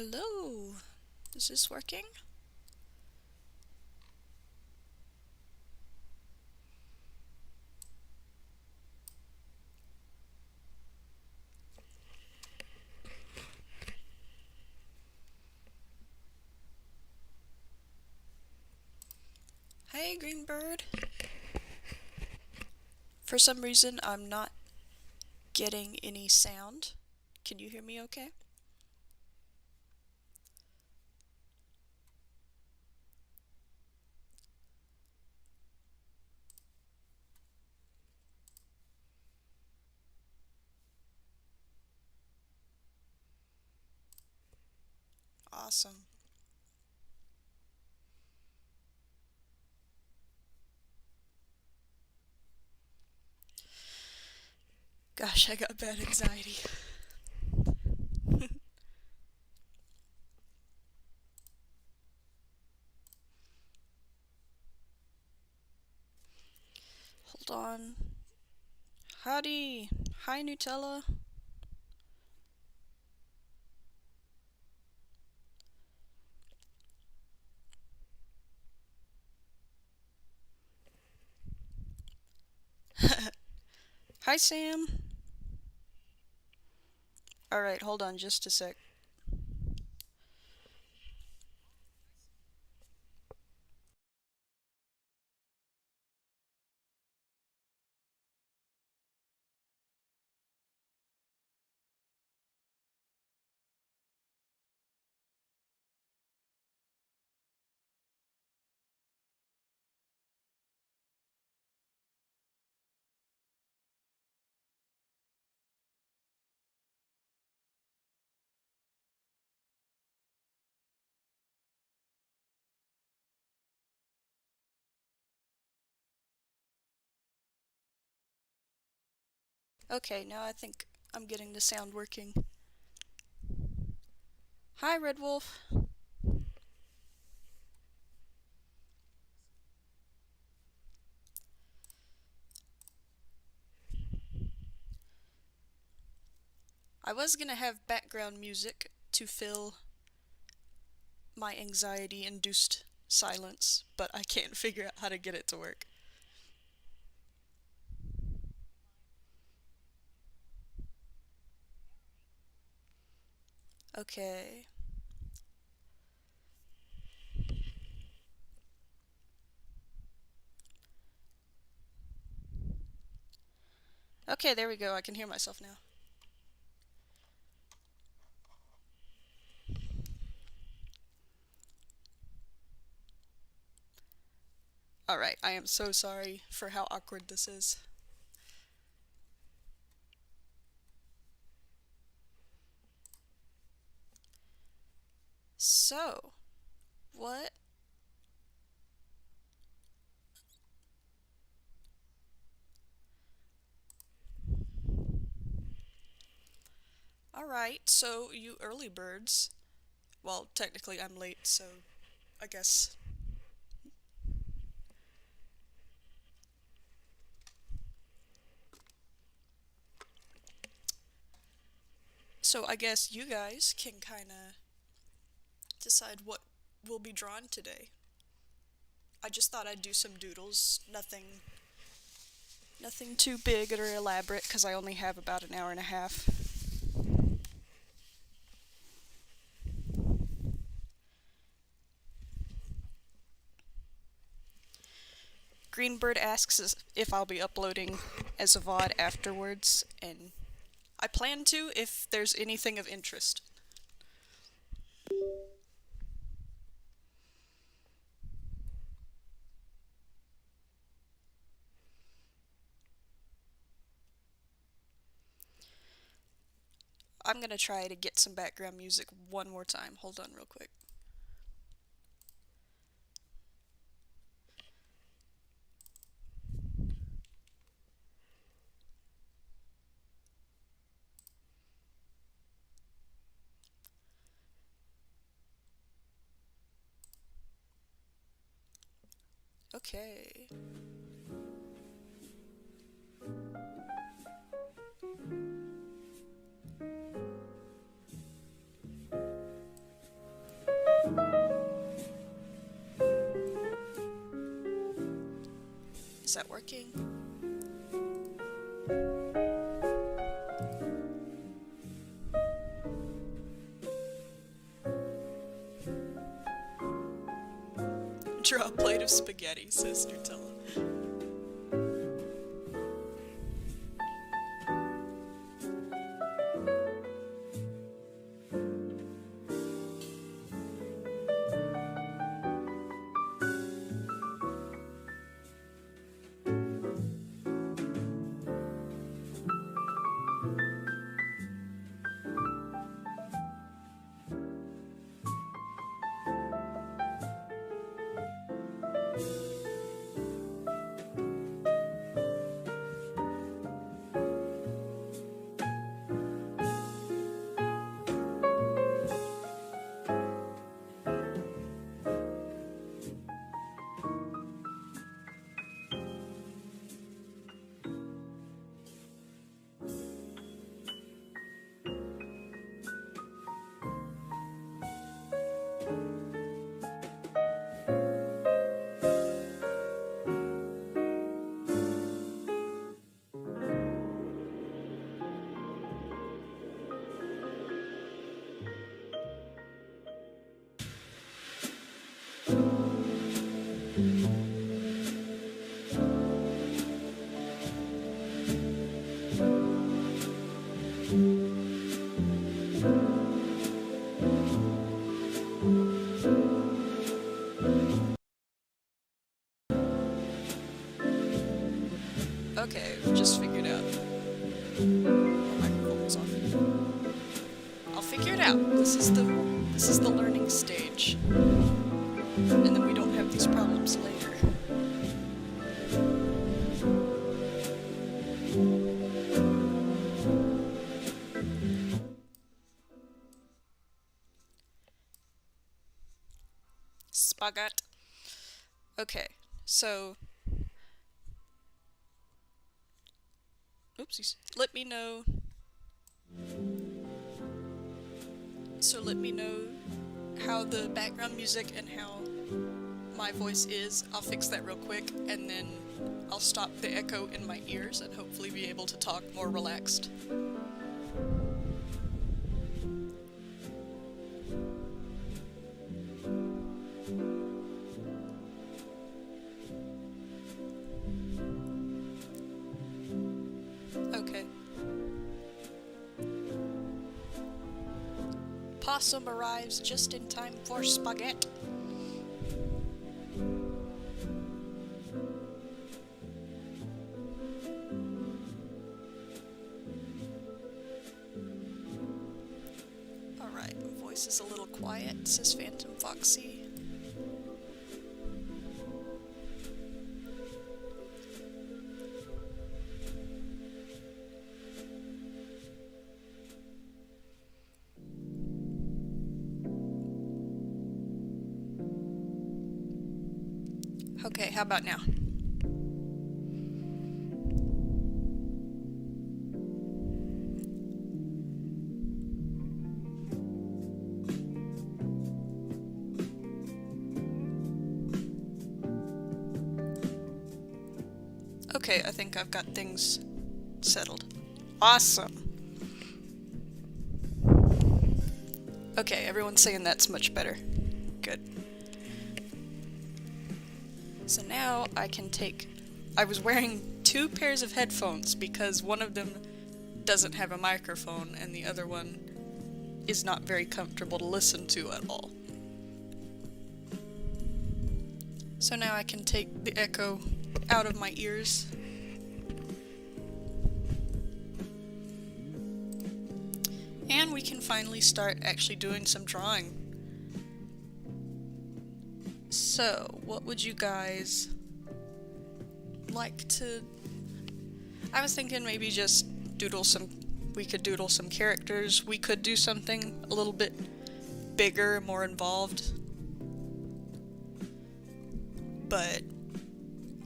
Hello. Is this working? Hey, Greenbird. For some reason, I'm not getting any sound. Can you hear me okay? Awesome. Gosh, I got bad anxiety. Hold on. Howdy. Hi, Nutella. Hi, Sam. Alright, hold on just a sec. Okay, now I think I'm getting the sound working. Hi, Red Wolf. I was gonna have background music to fill my anxiety-induced silence, but I can't figure out how to get it to work. Okay. Okay, there we go. I can hear myself now. Alright, I am so sorry for how awkward this is. So, what? Alright, so you early birds. Well, technically I'm late, so I guess. So I guess you guys can kinda decide what will be drawn today. I just thought I'd do some doodles. Nothing too big or elaborate, because I only have about an hour and a half. Greenbird asks if I'll be uploading as a VOD afterwards, and I plan to if there's anything of interest. I'm gonna try to get some background music one more time. Hold on real quick. Okay. Is that working? Draw a plate of spaghetti, says Nutella. Okay, just figured out. Oh, microphone was off. I'll figure it out. This is the learning stage. And then we don't have these problems later. Spagat. Okay, so oopsies. Let me know. So let me know how the background music and how my voice is. I'll fix that real quick, and then I'll stop the echo in my ears and hopefully be able to talk more relaxed. Okay. Possum arrives just in time for spaghetti. Alright, my voice is a little quiet, says Phantom Foxy. Okay, how about now? Okay, I think I've got things settled. Awesome! Okay, everyone's saying that's much better. Good. So now I can take... I was wearing 2 pairs of headphones because one of them doesn't have a microphone and the other one is not very comfortable to listen to at all. So now I can take the echo out of my ears. And we can finally start actually doing some drawing. So, what would you guys like to... I was thinking maybe just we could doodle some characters. We could do something a little bit bigger, more involved. But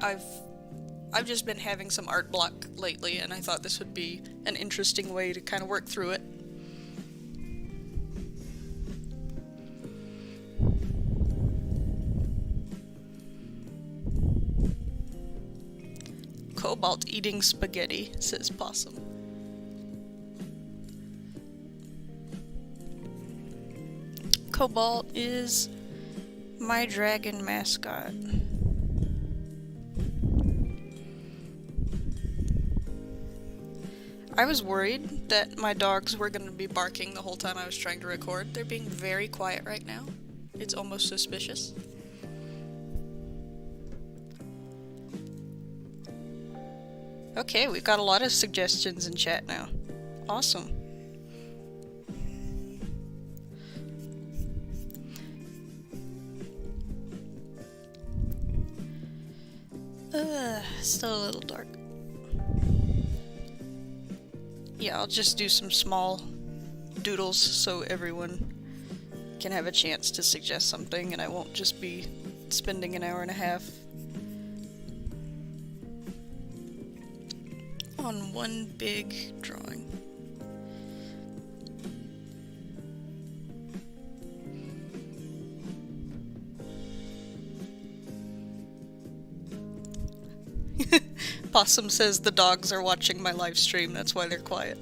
I've just been having some art block lately, and I thought this would be an interesting way to kind of work through it. Cobalt eating spaghetti, says Possum. Cobalt is my dragon mascot. I was worried that my dogs were going to be barking the whole time I was trying to record. They're being very quiet right now. It's almost suspicious. Okay, we've got a lot of suggestions in chat now. Awesome. Still a little dark. Yeah, I'll just do some small doodles so everyone can have a chance to suggest something and I won't just be spending an hour and a half on one big drawing. Possum says the dogs are watching my live stream, that's why they're quiet.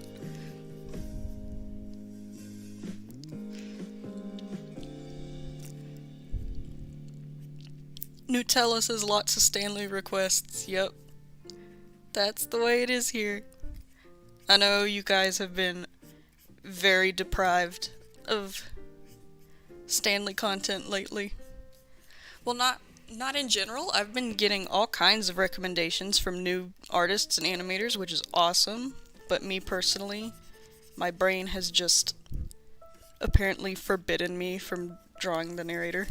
Nutella says lots of Stanley requests. Yep. That's the way it is here. I know you guys have been very deprived of Stanley content lately. Well, not in general. I've been getting all kinds of recommendations from new artists and animators, which is awesome. But me personally, my brain has just apparently forbidden me from drawing the narrator.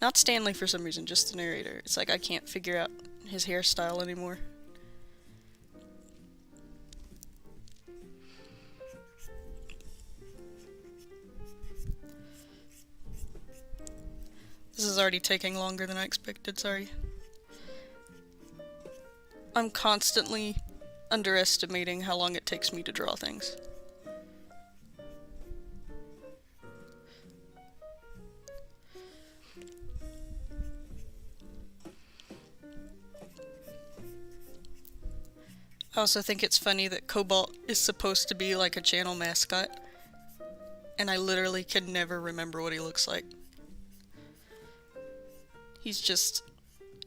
Not Stanley for some reason, just the narrator. It's like I can't figure out his hairstyle anymore. This is already taking longer than I expected, sorry. I'm constantly underestimating how long it takes me to draw things. I also think it's funny that Cobalt is supposed to be like a channel mascot, and I literally can never remember what he looks like. He's just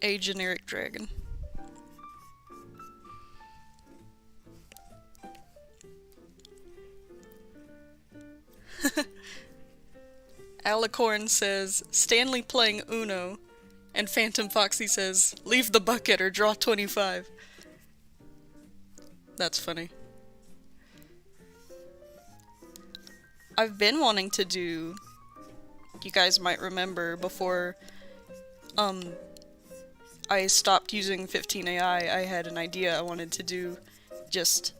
a generic dragon. Alicorn says, Stanley playing Uno, and Phantom Foxy says, leave the bucket or draw 25. That's funny. I've been wanting to do, you guys might remember, before I stopped using 15AI, I had an idea I wanted to do just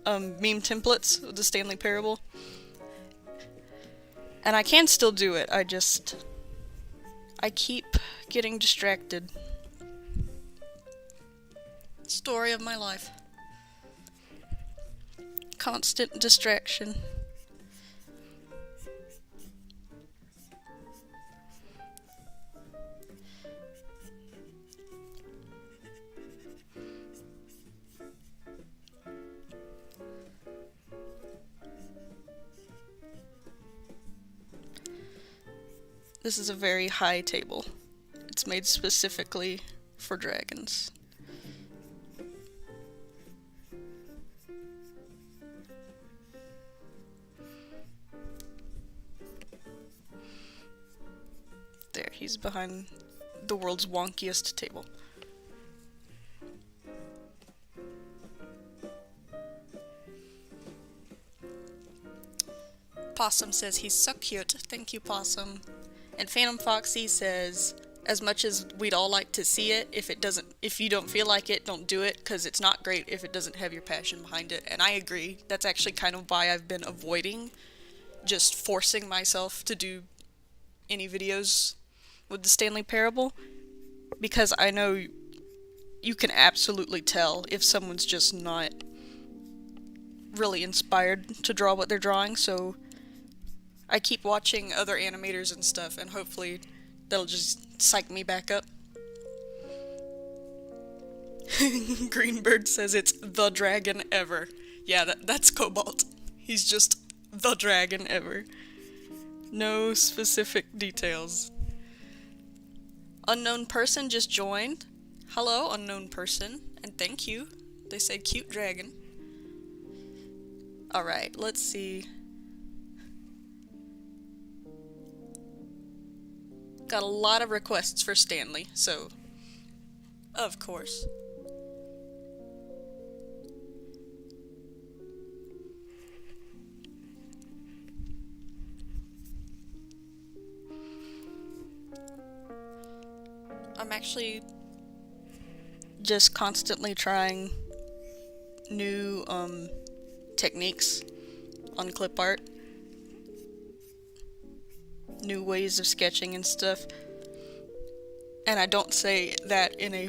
meme templates with the Stanley Parable. And I can still do it, I keep getting distracted. Story of my life. Constant distraction. This is a very high table. It's made specifically for dragons. There, he's behind the world's wonkiest table. Possum says he's so cute. Thank you, Possum. And Phantom Foxy says, as much as we'd all like to see it, if you don't feel like it, don't do it, because it's not great if it doesn't have your passion behind it. And I agree. That's actually kind of why I've been avoiding just forcing myself to do any videos with the Stanley Parable, because I know you can absolutely tell if someone's just not really inspired to draw what they're drawing, so I keep watching other animators and stuff, and hopefully that'll just psych me back up. Greenbird says it's the dragon ever. Yeah, that's Cobalt. He's just the dragon ever. No specific details. Unknown person just joined. Hello, unknown person, and thank you. They said cute dragon. Alright, let's see. Got a lot of requests for Stanley, so of course. I'm actually just constantly trying new techniques on clip art, new ways of sketching and stuff, and I don't say that in a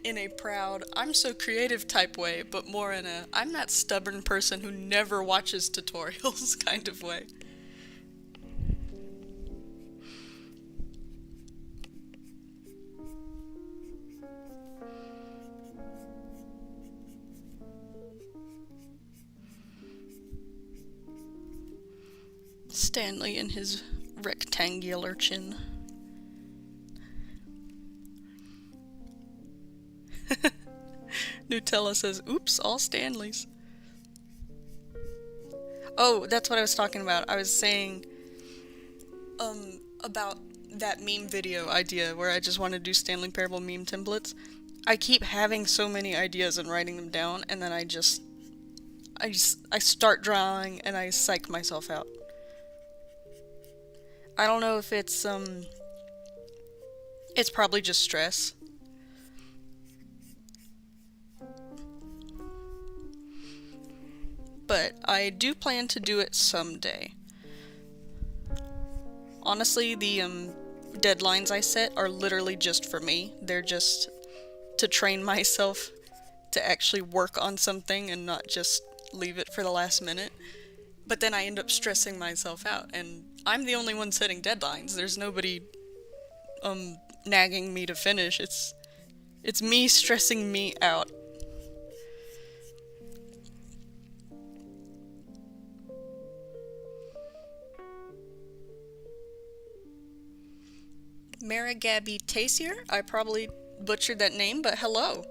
in a proud I'm so creative type way, but more in a I'm that stubborn person who never watches tutorials kind of way. Stanley and his rectangular chin. Nutella says, oops, all Stanleys. Oh, that's what I was talking about. I was saying, about that meme video idea where I just want to do Stanley Parable meme templates. I keep having so many ideas and writing them down, and then I start drawing and I psych myself out. I don't know if it's probably just stress. But I do plan to do it someday. Honestly, the deadlines I set are literally just for me. They're just to train myself to actually work on something and not just leave it for the last minute. But then I end up stressing myself out, and I'm the only one setting deadlines. There's nobody nagging me to finish. It's me stressing me out. Maragabi Tasier? I probably butchered that name, but hello.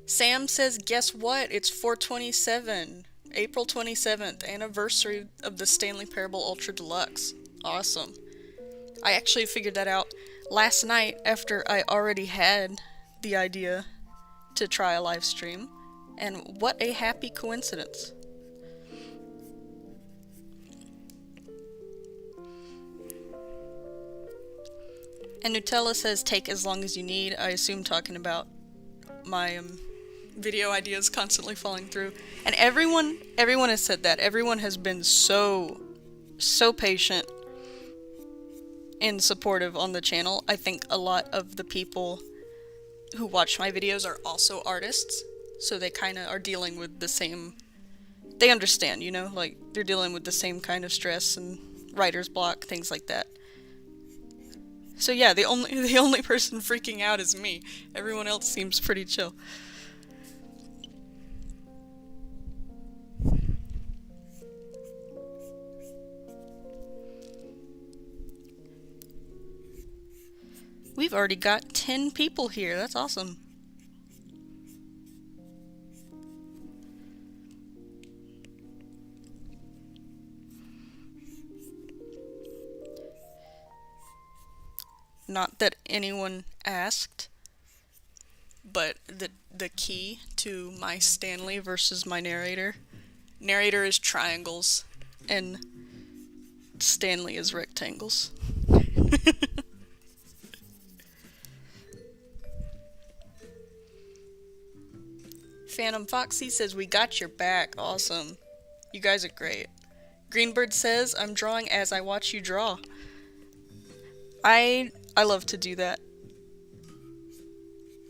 Sam says, guess what? It's 4/27. April 27th, anniversary of the Stanley Parable Ultra Deluxe. Awesome. I actually figured that out last night after I already had the idea to try a live stream, and what a happy coincidence. And Nutella says, take as long as you need. I assume talking about my video ideas constantly falling through. And everyone has said that. Everyone has been so patient and supportive on the channel. I think a lot of the people who watch my videos are also artists, so they kind of are dealing with the same, they understand, you know, like they're dealing with the same kind of stress and writer's block, things like that. So yeah, the only person freaking out is me. Everyone else seems pretty chill. We've already got 10 people here. That's awesome. Not that anyone asked, but the key to my Stanley versus my narrator is triangles, and Stanley is rectangles. Phantom Foxy says, we got your back. Awesome. You guys are great. Greenbird says, I'm drawing as I watch you draw. I love to do that.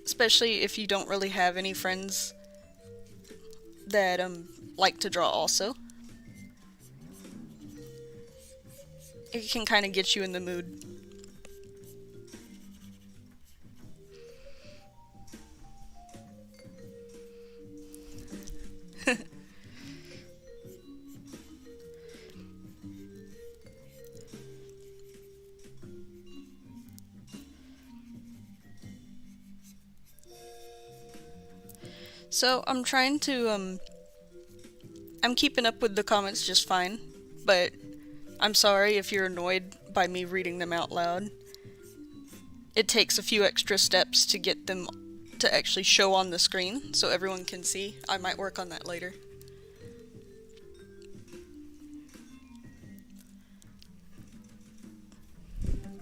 Especially if you don't really have any friends that like to draw also. It can kind of get you in the mood. So I'm trying to, I'm keeping up with the comments just fine, but I'm sorry if you're annoyed by me reading them out loud. It takes a few extra steps to get them to actually show on the screen so everyone can see. I might work on that later.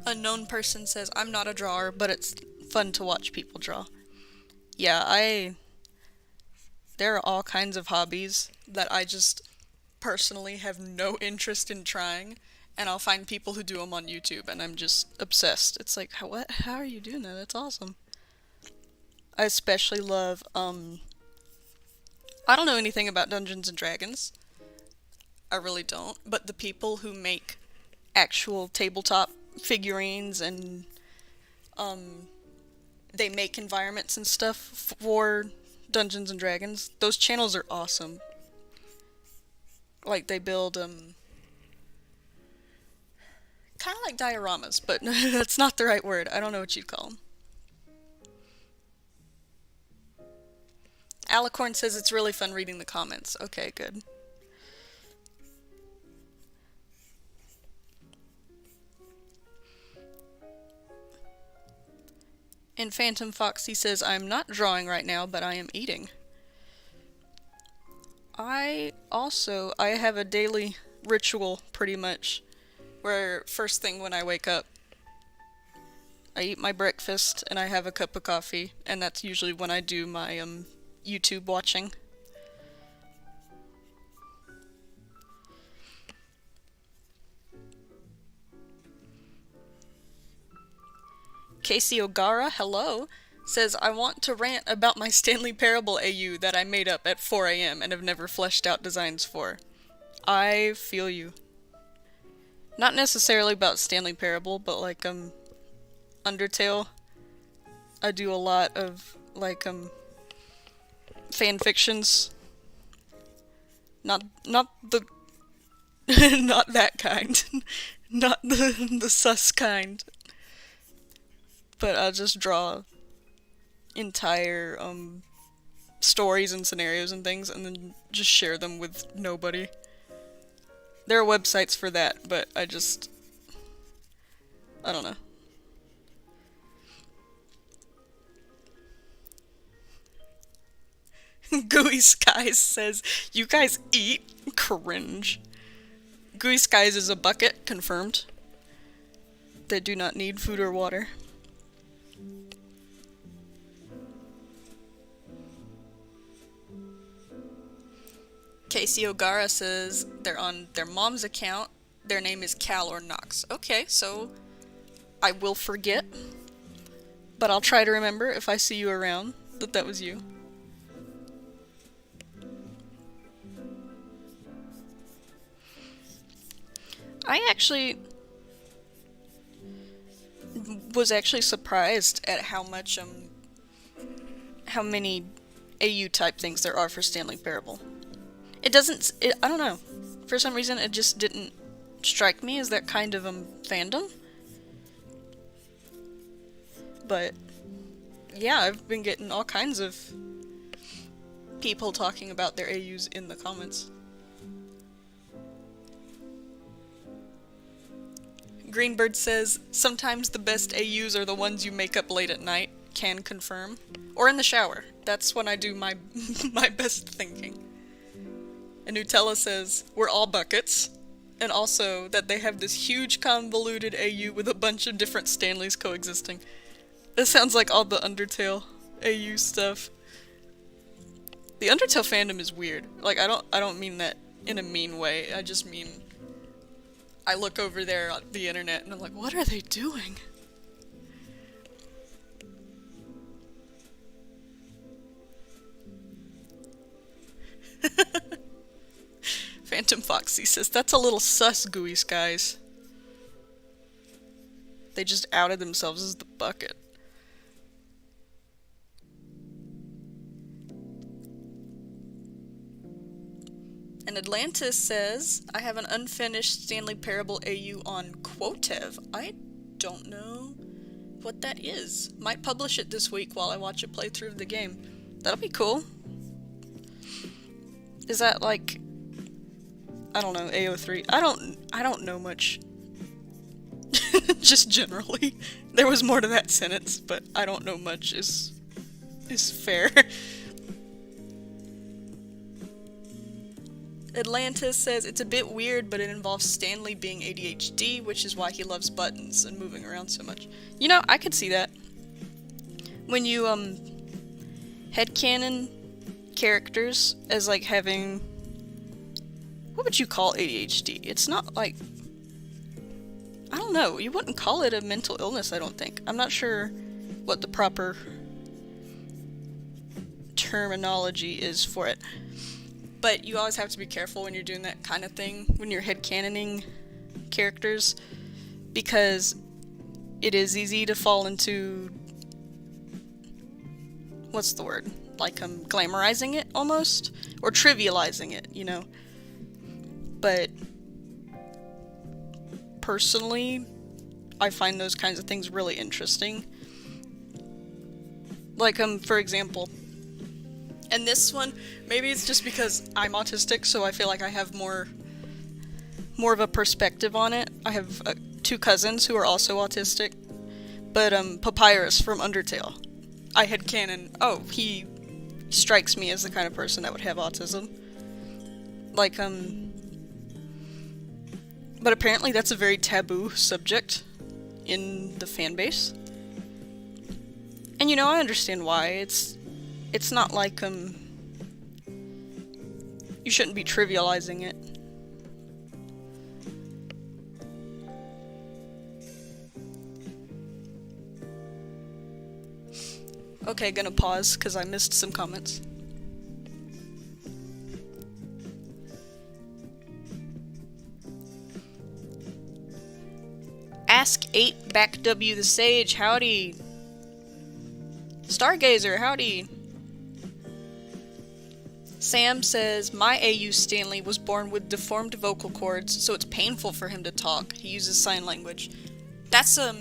Unknown person says, I'm not a drawer, but it's fun to watch people draw. Yeah, there are all kinds of hobbies that I just personally have no interest in trying, and I'll find people who do them on YouTube, and I'm just obsessed. It's like, how are you doing that? That's awesome. I especially love, I don't know anything about Dungeons and Dragons. I really don't, but the people who make actual tabletop figurines and, they make environments and stuff for Dungeons and Dragons, those channels are awesome. Like, they build, kind of like dioramas, but that's not the right word. I don't know what you'd call them. Alicorn says it's really fun reading the comments. Okay, good. And Phantom Foxy says, I'm not drawing right now, but I am eating. I have a daily ritual, pretty much, where first thing when I wake up, I eat my breakfast and I have a cup of coffee, and that's usually when I do my, YouTube watching. Casey O'Gara, hello, says, I want to rant about my Stanley Parable AU that I made up at 4 AM and have never fleshed out designs for. I feel you. Not necessarily about Stanley Parable, but like, Undertale. I do a lot of, like, fan fictions. Not the... not that kind. Not the sus kind. But I'll just draw entire, stories and scenarios and things, and then just share them with nobody. There are websites for that, but I don't know. Gooey Skies says, you guys eat? Cringe. Gooey Skies is a bucket, confirmed. They do not need food or water. Casey O'Gara says they're on their mom's account. Their name is Cal or Knox. Okay, so I will forget, but I'll try to remember if I see you around that was you. I was actually surprised at how many AU type things there are for Stanley Parable. I don't know. For some reason, it just didn't strike me as that kind of, fandom. But, yeah, I've been getting all kinds of people talking about their AUs in the comments. Greenbird says, sometimes the best AUs are the ones you make up late at night. Can confirm. Or in the shower. That's when I do my my best thinking. And Nutella says, we're all buckets. And also that they have this huge convoluted AU with a bunch of different Stanleys coexisting. This sounds like all the Undertale AU stuff. The Undertale fandom is weird. Like, I don't mean that in a mean way. I just mean, I look over there on the internet and I'm like, what are they doing? Phantom Foxy says, that's a little sus, Gooey Skies. They just outed themselves as the bucket. And Atlantis says, I have an unfinished Stanley Parable AU on Quotev. I don't know what that is. Might publish it this week while I watch a playthrough of the game. That'll be cool. Is that like, I don't know, AO3? I don't know much. Just generally. There was more to that sentence, but I don't know much is fair. Atlantis says, it's a bit weird, but it involves Stanley being ADHD, which is why he loves buttons and moving around so much. You know, I could see that. When you, headcanon characters as, like, having... What would you call ADHD? It's not, like... I don't know. You wouldn't call it a mental illness, I don't think. I'm not sure what the proper terminology is for it. But you always have to be careful when you're doing that kind of thing, when you're headcanoning characters, because it is easy to fall into, what's the word? Like, glamorizing it, almost? Or trivializing it, you know? But, personally, I find those kinds of things really interesting. Like, for example, and this one, maybe it's just because I'm autistic, so I feel like I have more of a perspective on it. I have 2 cousins who are also autistic, but Papyrus from Undertale, I headcanon, oh, he strikes me as the kind of person that would have autism. Like, but apparently that's a very taboo subject in the fanbase. And you know, I understand why. It's not like, you shouldn't be trivializing it. Okay, gonna pause, because I missed some comments. Ask 8 Back W the Sage, howdy. Stargazer, howdy. Sam says, my AU Stanley was born with deformed vocal cords, so it's painful for him to talk. He uses sign language. That's a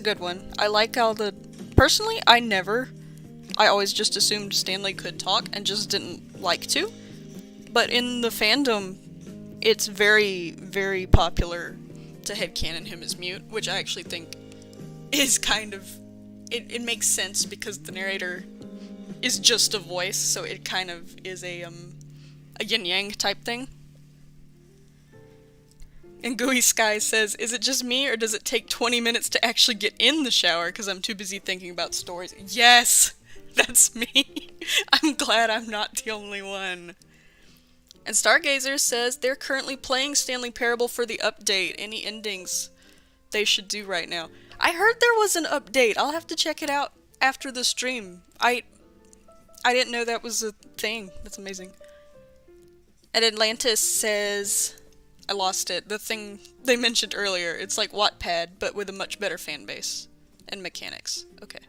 good one. I like how personally, I always just assumed Stanley could talk and just didn't like to. But in the fandom, it's very, very popular to headcanon him as mute, which I actually think is kind of... It makes sense because the narrator is just a voice, so it kind of is a yin-yang type thing. And Gooey Sky says, is it just me, or does it take 20 minutes to actually get in the shower because I'm too busy thinking about stories? Yes! That's me! I'm glad I'm not the only one. And Stargazer says, they're currently playing Stanley Parable for the update. Any endings they should do right now? I heard there was an update. I'll have to check it out after the stream. I didn't know that was a thing. That's amazing. And Atlantis says... I lost it. The thing they mentioned earlier. It's like Wattpad, but with a much better fan base. And mechanics. Okay.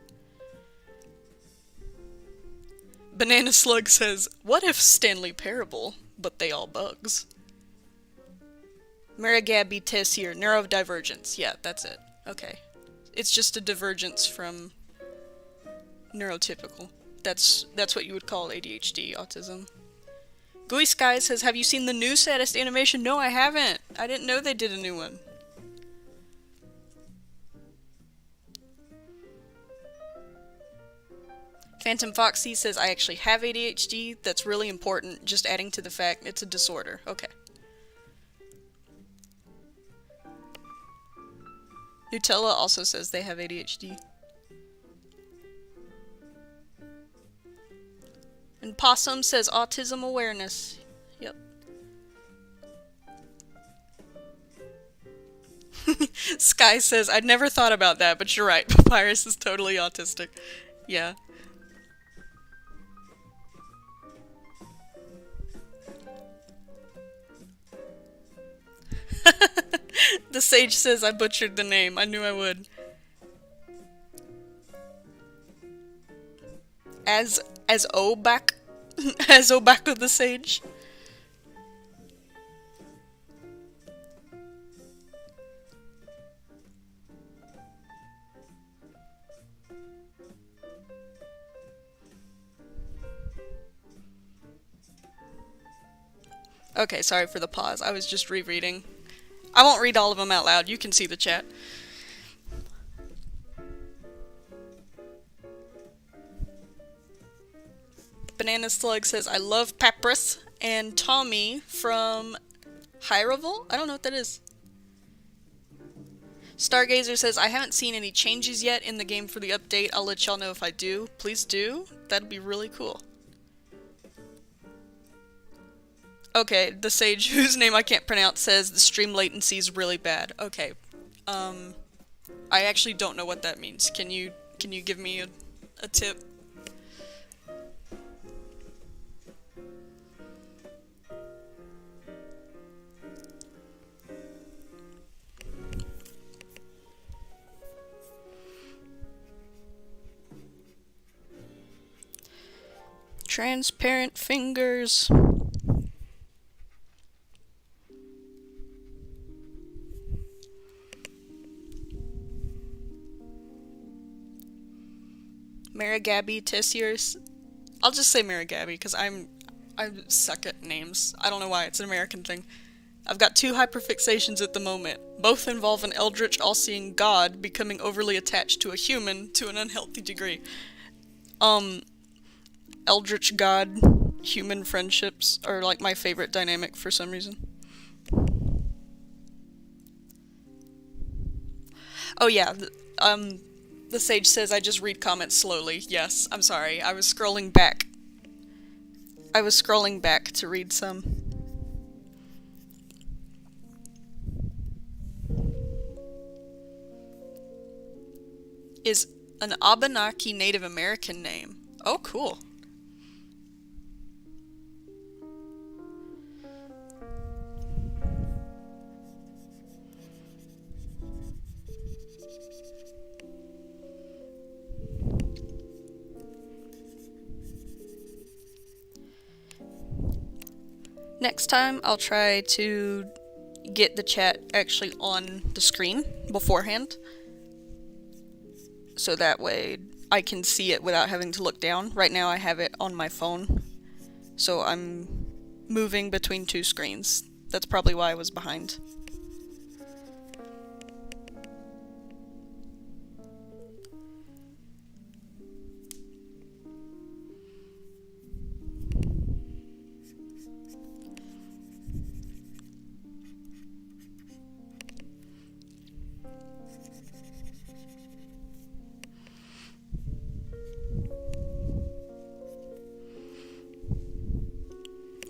Banana Slug says, what if Stanley Parable, but they all bugs? Marigabby Tess here. Neurodivergence. Yeah, that's it. Okay. It's just a divergence from neurotypical. That's what you would call ADHD, autism. Gooey Sky says, have you seen the new saddest animation? No, I haven't. I didn't know they did a new one. Phantom Foxy says, I actually have ADHD. That's really important. Just adding to the fact it's a disorder. Okay. Nutella also says they have ADHD. And Possum says autism awareness. Yep. Sky says, I'd never thought about that, but you're right. Papyrus is totally autistic. Yeah. The Sage says I butchered the name. I knew I would. As Obak? As Obaka the Sage? Okay, sorry for the pause. I was just rereading. I won't read all of them out loud. You can see the chat. Banana Slug says, I love Papyrus. And Tommy from Hyrule? I don't know what that is. Stargazer says, I haven't seen any changes yet in the game for the update. I'll let y'all know if I do. Please do. That'd be really cool. Okay, the sage whose name I can't pronounce says the stream latency is really bad. Okay. I actually don't know what that means. Can you give me a tip? Transparent fingers. Marigabby Tessiers. I'll just say Marigabby because I suck at names. I don't know why, it's an American thing. I've got two hyperfixations at the moment. Both involve an eldritch all-seeing god becoming overly attached to a human to an unhealthy degree. Eldritch god human friendships are like my favorite dynamic for some reason. Oh yeah, the sage says I just read comments slowly. Yes, I'm sorry. I was scrolling back. To read some. Is an Abenaki Native American name. Oh, cool. Next time, I'll try to get the chat actually on the screen beforehand. So that way I can see it without having to look down. Right now I have it on my phone. So I'm moving between two screens. That's probably why I was behind.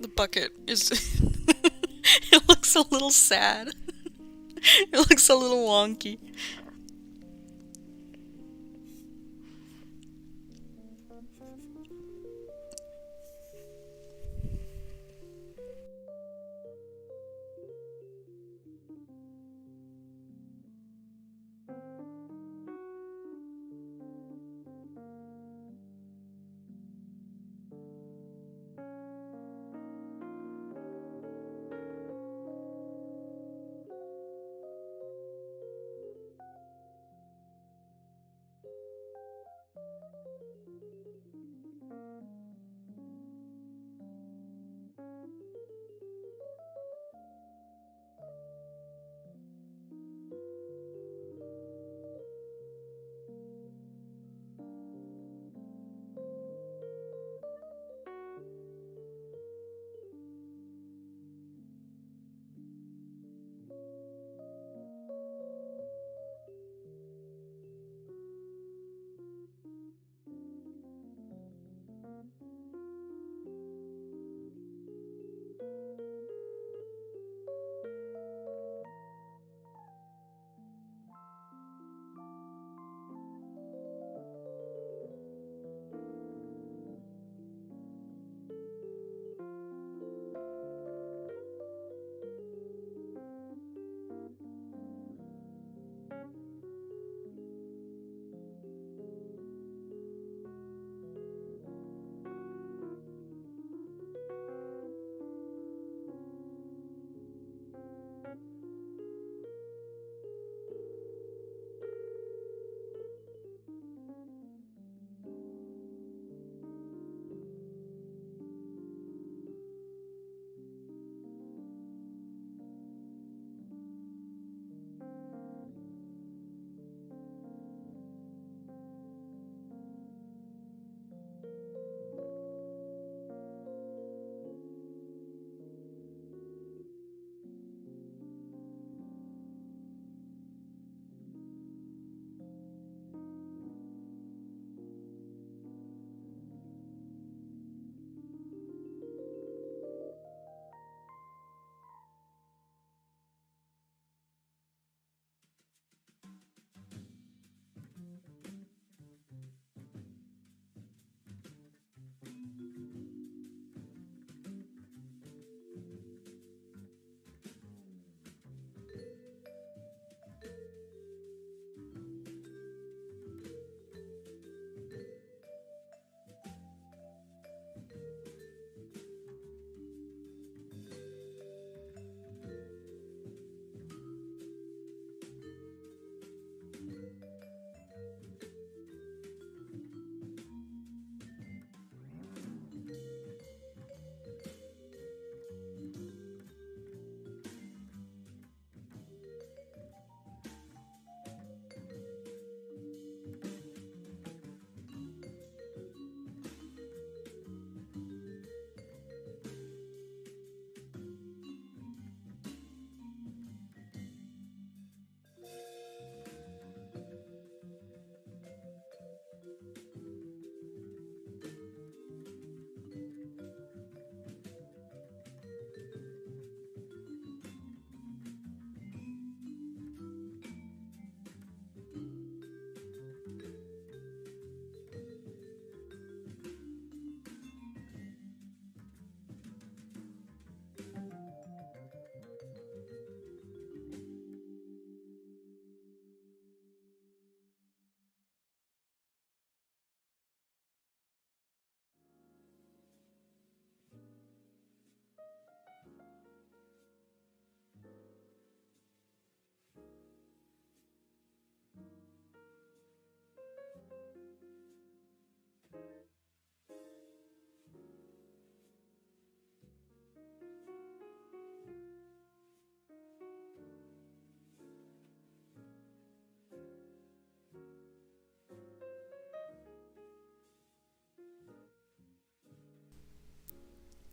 The bucket is... it looks a little sad. It looks a little wonky.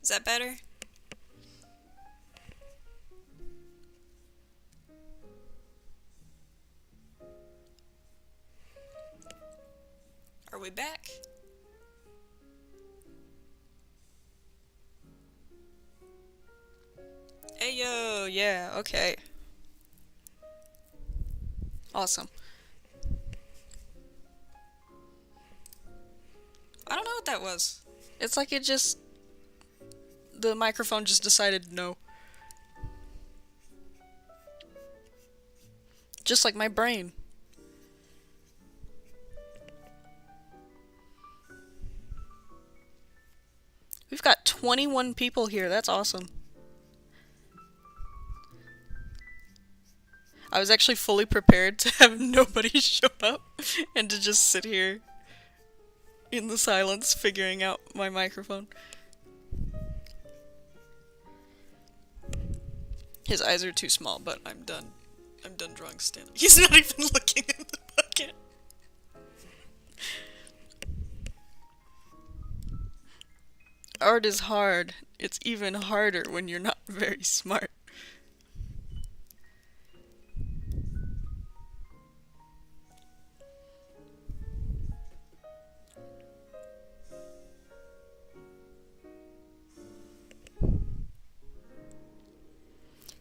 Is that better? Are we back? Ayo, yeah, okay. Awesome. I don't know what that was. It's like it just... the microphone just decided no. Just like my brain. We've got 21 people here, that's awesome. I was actually fully prepared to have nobody show up and to just sit here in the silence figuring out my microphone. His eyes are too small, but I'm done. I'm done drawing Stanley. He's not even looking in the bucket. Art is hard. It's even harder when you're not very smart.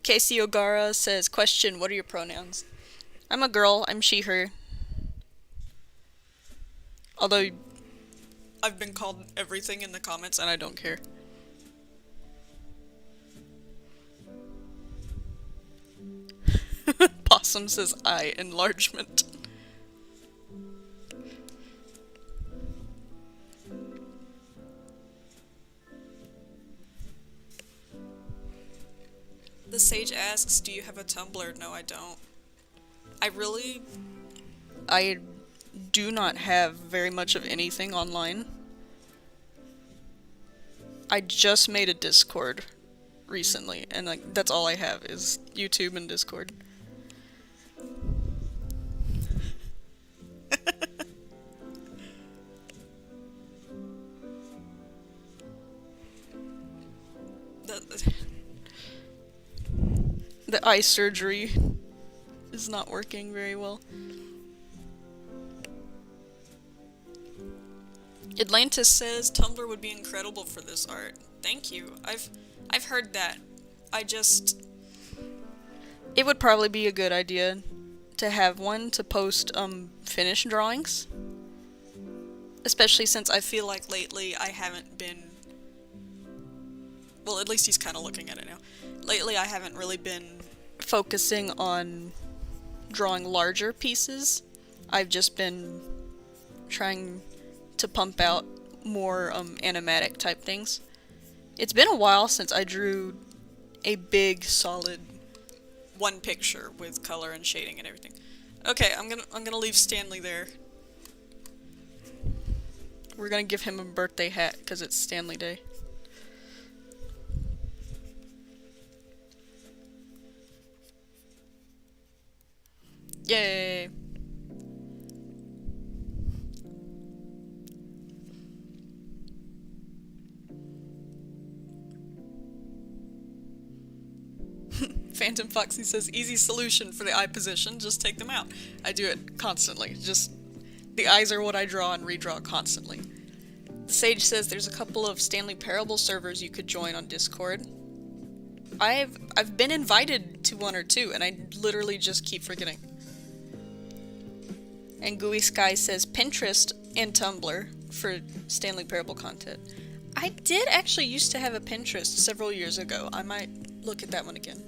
Casey Ogara says, question, what are your pronouns? I'm a girl, I'm she, her. Although, I've been called everything in the comments and I don't care. Possum says I, enlargement. The Sage asks, do you have a Tumblr? No, I don't. I do not have very much of anything online. I just made a Discord recently, and like that's all I have is YouTube and Discord. The eye surgery is not working very well. Atlantis says Tumblr would be incredible for this art. Thank you. I've heard that. It would probably be a good idea to have one to post finished drawings. Especially since I feel like lately I haven't been... well, at least he's kind of looking at it now. Lately I haven't really been focusing on drawing larger pieces. I've just been trying to pump out more animatic type things. It's been a while since I drew a big solid one picture with color and shading and everything. Okay, I'm gonna leave Stanley there. We're gonna give him a birthday hat because it's Stanley Day. Yay! Phantom Foxy says, easy solution for the eye position, just take them out. I do it constantly. Just, the eyes are what I draw and redraw constantly. The Sage says there's a couple of Stanley Parable servers you could join on Discord. I've been invited to one or two, and I literally just keep forgetting. And Gooey Sky says Pinterest and Tumblr for Stanley Parable content. I did actually used to have a Pinterest several years ago. I might look at that one again.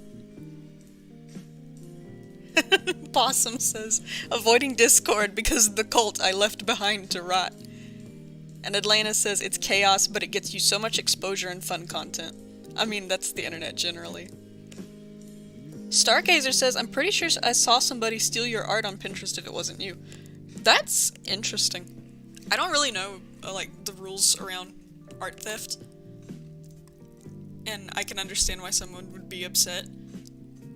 Possum says, avoiding Discord because the cult I left behind to rot. And Atlanta says, it's chaos, but it gets you so much exposure and fun content. I mean, that's the internet generally. Stargazer says, I'm pretty sure I saw somebody steal your art on Pinterest if it wasn't you. That's interesting. I don't really know, like, the rules around art theft. And I can understand why someone would be upset.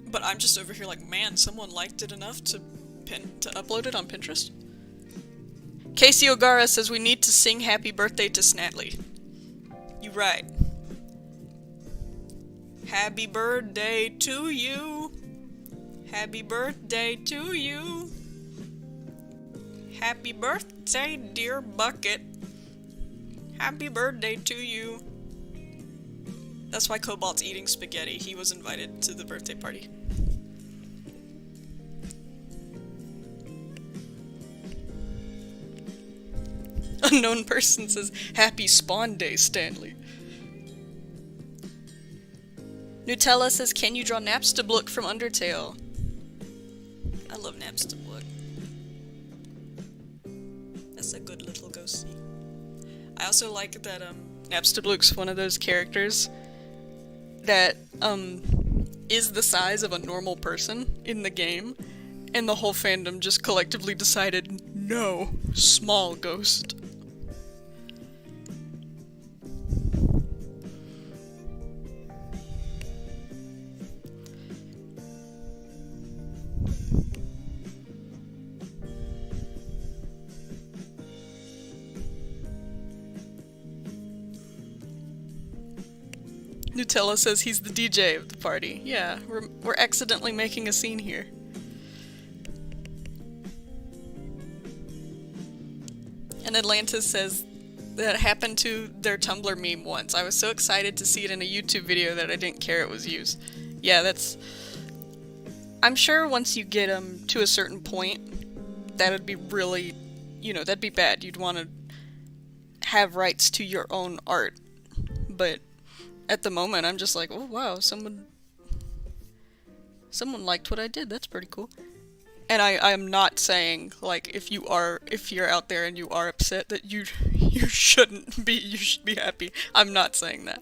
But I'm just over here like, man, someone liked it enough to upload it on Pinterest? Casey O'Gara says we need to sing happy birthday to Snately. You right. Happy birthday to you. Happy birthday to you. Happy birthday, dear Bucket. Happy birthday to you. That's why Cobalt's eating spaghetti. He was invited to the birthday party. Unknown person says, Happy Spawn Day, Stanley. Nutella says, can you draw Napstablook from Undertale? I love Napstablook. That's a good little ghosty. I also like that Napstablook's one of those characters that is the size of a normal person in the game, and the whole fandom just collectively decided, no, small ghost. Nutella says he's the DJ of the party. Yeah, we're accidentally making a scene here. And Atlantis says that happened to their Tumblr meme once. I was so excited to see it in a YouTube video that I didn't care it was used. Yeah, that's... I'm sure once you get to a certain point, that'd be really... You know, that'd be bad. You'd want to have rights to your own art. But at the moment, I'm just like, oh wow, someone liked what I did. That's pretty cool. And I'm not saying, like, if you're out there and you are upset that you shouldn't be, you should be happy. I'm not saying that.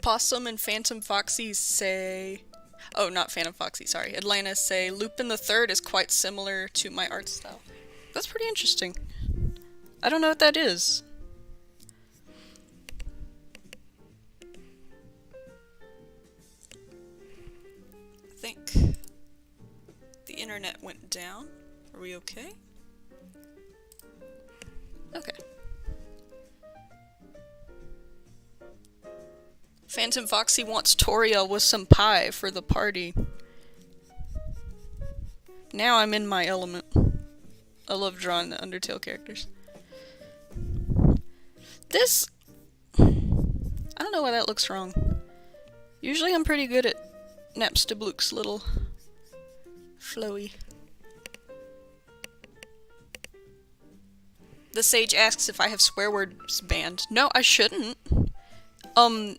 Possum and Phantom Foxy say... Oh, not Phantom Foxy, sorry. Atlanta say, Lupin the Third is quite similar to my art style. That's pretty interesting. I don't know what that is. I think the internet went down. Are we okay? Okay. Phantom Foxy wants Toriel with some pie for the party. Now I'm in my element. I love drawing the Undertale characters. This... I don't know why that looks wrong. Usually I'm pretty good at Napstablook's little flowy. The Sage asks if I have swear words banned. No, I shouldn't.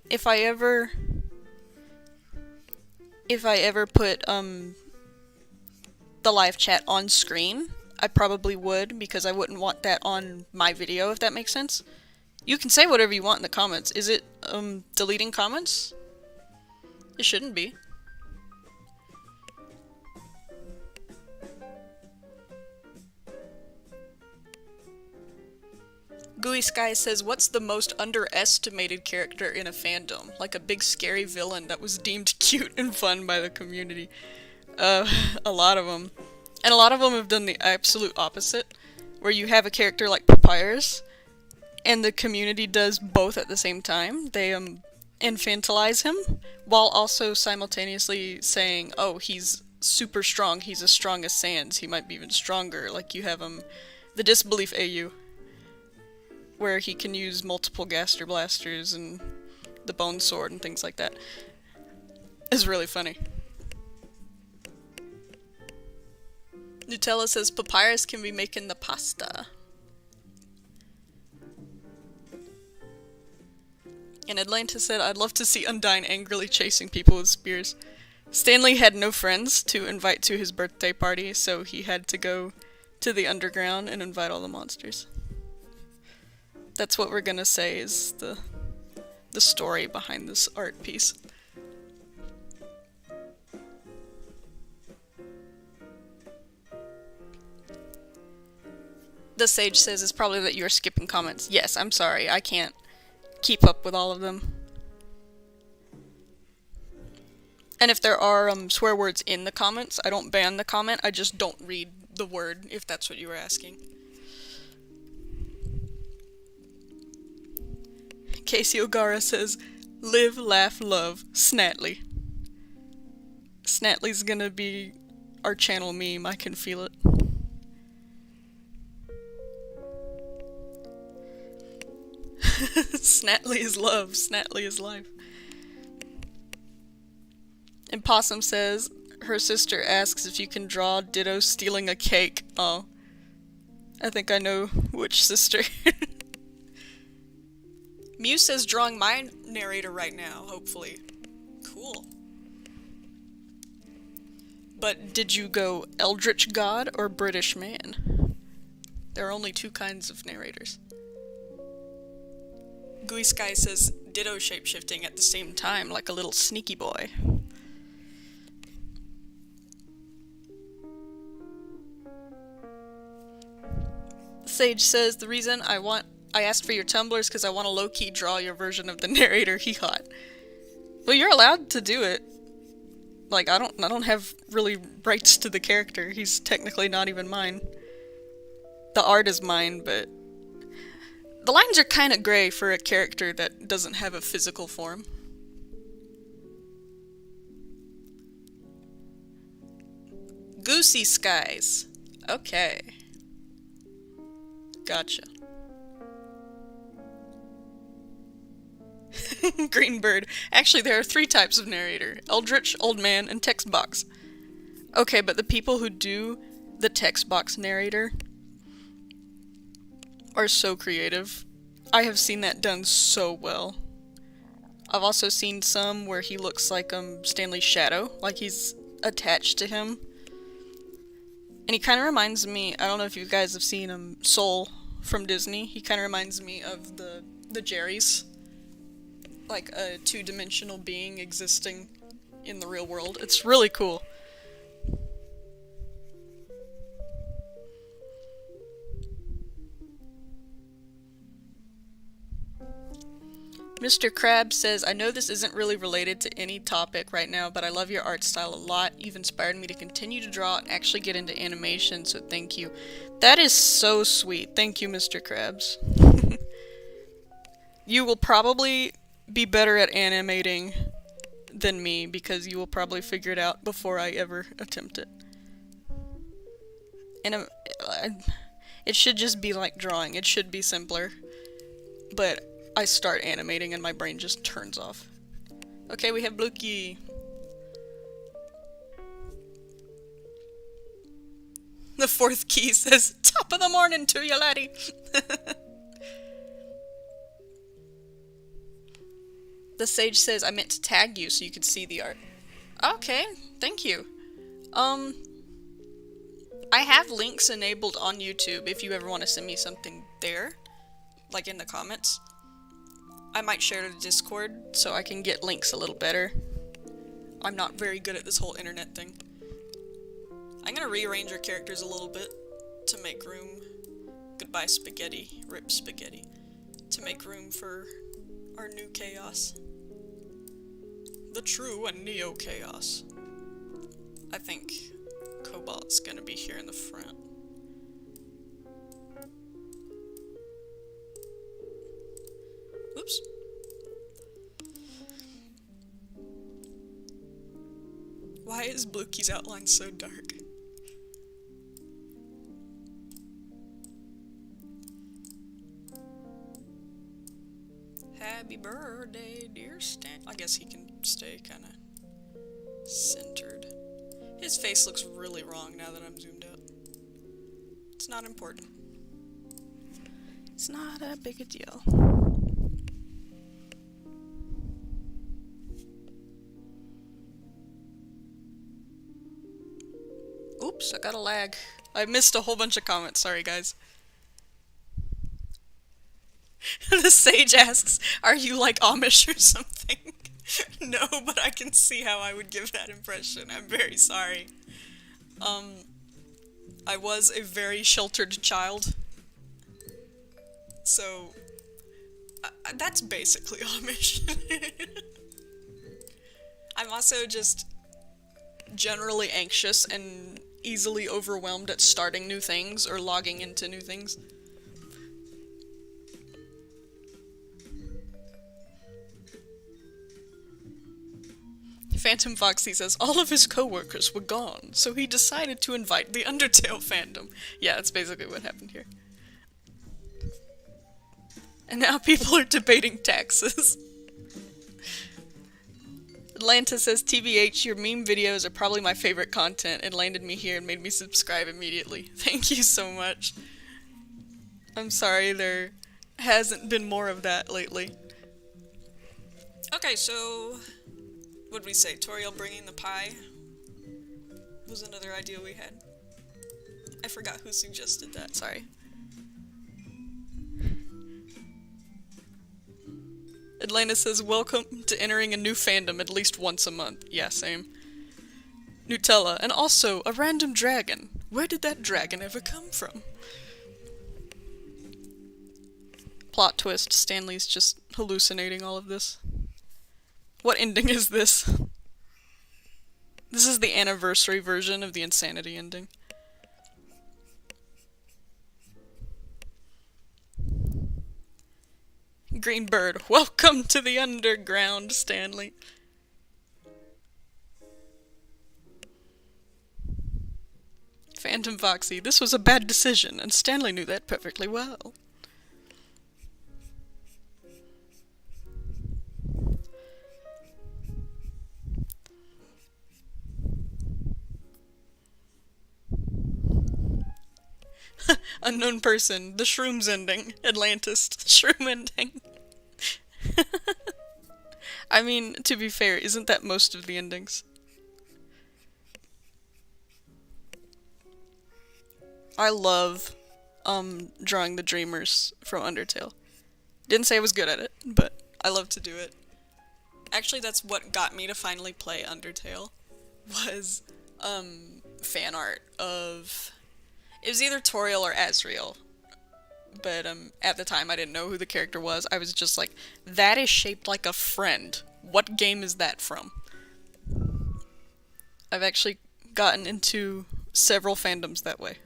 If I ever put, the live chat on screen, I probably would, because I wouldn't want that on my video, if that makes sense. You can say whatever you want in the comments. Is it, deleting comments? It shouldn't be. Gooey Sky says, what's the most underestimated character in a fandom? Like a big scary villain that was deemed cute and fun by the community. A lot of them. And a lot of them have done the absolute opposite, where you have a character like Papyrus, and the community does both at the same time. They infantilize him, while also simultaneously saying, oh, he's super strong, he's as strong as Sans, he might be even stronger. Like you have the Disbelief AU, where he can use multiple Gaster Blasters and the Bone Sword and things like that. It's really funny. Nutella says Papyrus can be making the pasta. And Atlanta said, I'd love to see Undyne angrily chasing people with spears. Stanley had no friends to invite to his birthday party, so he had to go to the underground and invite all the monsters. That's what we're gonna say is the story behind this art piece. The Sage says it's probably that you're skipping comments. Yes, I'm sorry, I can't keep up with all of them. And if there are swear words in the comments, I don't ban the comment, I just don't read the word, if that's what you were asking. Casey O'Gara says, live, laugh, love, Snately. Snately's gonna be our channel meme, I can feel it. Snately is love, Snately is life. And Possum says, her sister asks if you can draw Ditto stealing a cake. Oh. I think I know which sister. Mew says drawing my narrator right now, hopefully. Cool. But did you go Eldritch God or British man? There are only two kinds of narrators. Gooey Sky says Ditto shapeshifting at the same time, like a little sneaky boy. Sage says, the reason I asked for your Tumblrs because I want to low-key draw your version of the narrator he hot. Well, you're allowed to do it. Like, I don't have really rights to the character. He's technically not even mine. The art is mine, but the lines are kind of gray for a character that doesn't have a physical form. Goosey Skies. Okay. Gotcha. Greenbird. Actually, there are three types of narrator. Eldritch, Old Man, and Text Box. Okay, but the people who do the text box narrator are so creative. I have seen that done so well. I've also seen some where he looks like Stanley's shadow, like he's attached to him. And he kind of reminds me, I don't know if you guys have seen Soul from Disney. He kind of reminds me of the Jerrys. Like a two-dimensional being existing in the real world. It's really cool. Mr. Crab says, I know this isn't really related to any topic right now, but I love your art style a lot. You've inspired me to continue to draw and actually get into animation, so thank you. That is so sweet. Thank you, Mr. Krabs. You will probably be better at animating than me, because you will probably figure it out before I ever attempt it. And it should just be like drawing. It should be simpler. But I start animating and my brain just turns off. Okay, we have Blue Key. The fourth key says, top of the morning to you, laddie. The sage says, I meant to tag you so you could see the art. Okay, thank you. I have links enabled on YouTube if you ever want to send me something there. Like in the comments. I might share to the Discord so I can get links a little better. I'm not very good at this whole internet thing. I'm gonna rearrange our characters a little bit to make room. Goodbye spaghetti, rip spaghetti. To make room for our new chaos. The true and neo chaos. I think Cobalt's gonna be here in the front. Oops. Why is Bluekey's outline so dark? Happy birthday, dear Stan. I guess he can stay kind of centered. His face looks really wrong now that I'm zoomed out. It's not important. It's not a big a deal. Oops, I got a lag. I missed a whole bunch of comments, sorry guys. The sage asks, are you like Amish or something? No, but I can see how I would give that impression. I'm very sorry. I was a very sheltered child. So, that's basically Amish. I'm also just generally anxious and easily overwhelmed at starting new things or logging into new things. Phantom Foxy says all of his co-workers were gone, so he decided to invite the Undertale fandom. Yeah, that's basically what happened here. And now people are debating taxes. Atlanta says, TBH, your meme videos are probably my favorite content. It landed me here and made me subscribe immediately. Thank you so much. I'm sorry there hasn't been more of that lately. Okay, so what'd we say? Toriel bringing the pie was another idea we had. I forgot who suggested that, sorry. Atlanta says, welcome to entering a new fandom at least once a month. Yeah, same. Nutella, and also a random dragon. Where did that dragon ever come from? Plot twist, Stanley's just hallucinating all of this. What ending is this? This is the anniversary version of the insanity ending. Green Bird, welcome to the underground, Stanley. Phantom Foxy, this was a bad decision, and Stanley knew that perfectly well. Unknown person, the shrooms ending. Atlantis, shroom ending. I mean, to be fair, isn't that most of the endings? I love, drawing the dreamers from Undertale. Didn't say I was good at it, but I love to do it. Actually, that's what got me to finally play Undertale, was, fan art of... It was either Toriel or Asriel, but at the time I didn't know who the character was. I was just like, that is shaped like a friend. What game is that from? I've actually gotten into several fandoms that way.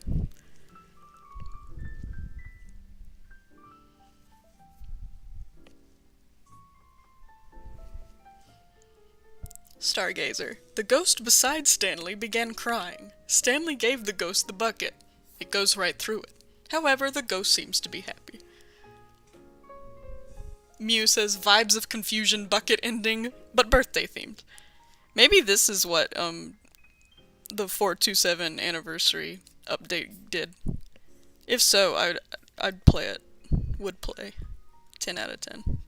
Stargazer. The ghost beside Stanley began crying. Stanley gave the ghost the bucket. It goes right through it. However, the ghost seems to be happy. Mew says, vibes of confusion bucket ending, but birthday themed. Maybe this is what, the 427 anniversary update did. If so, I'd play it. Would play. 10 out of 10.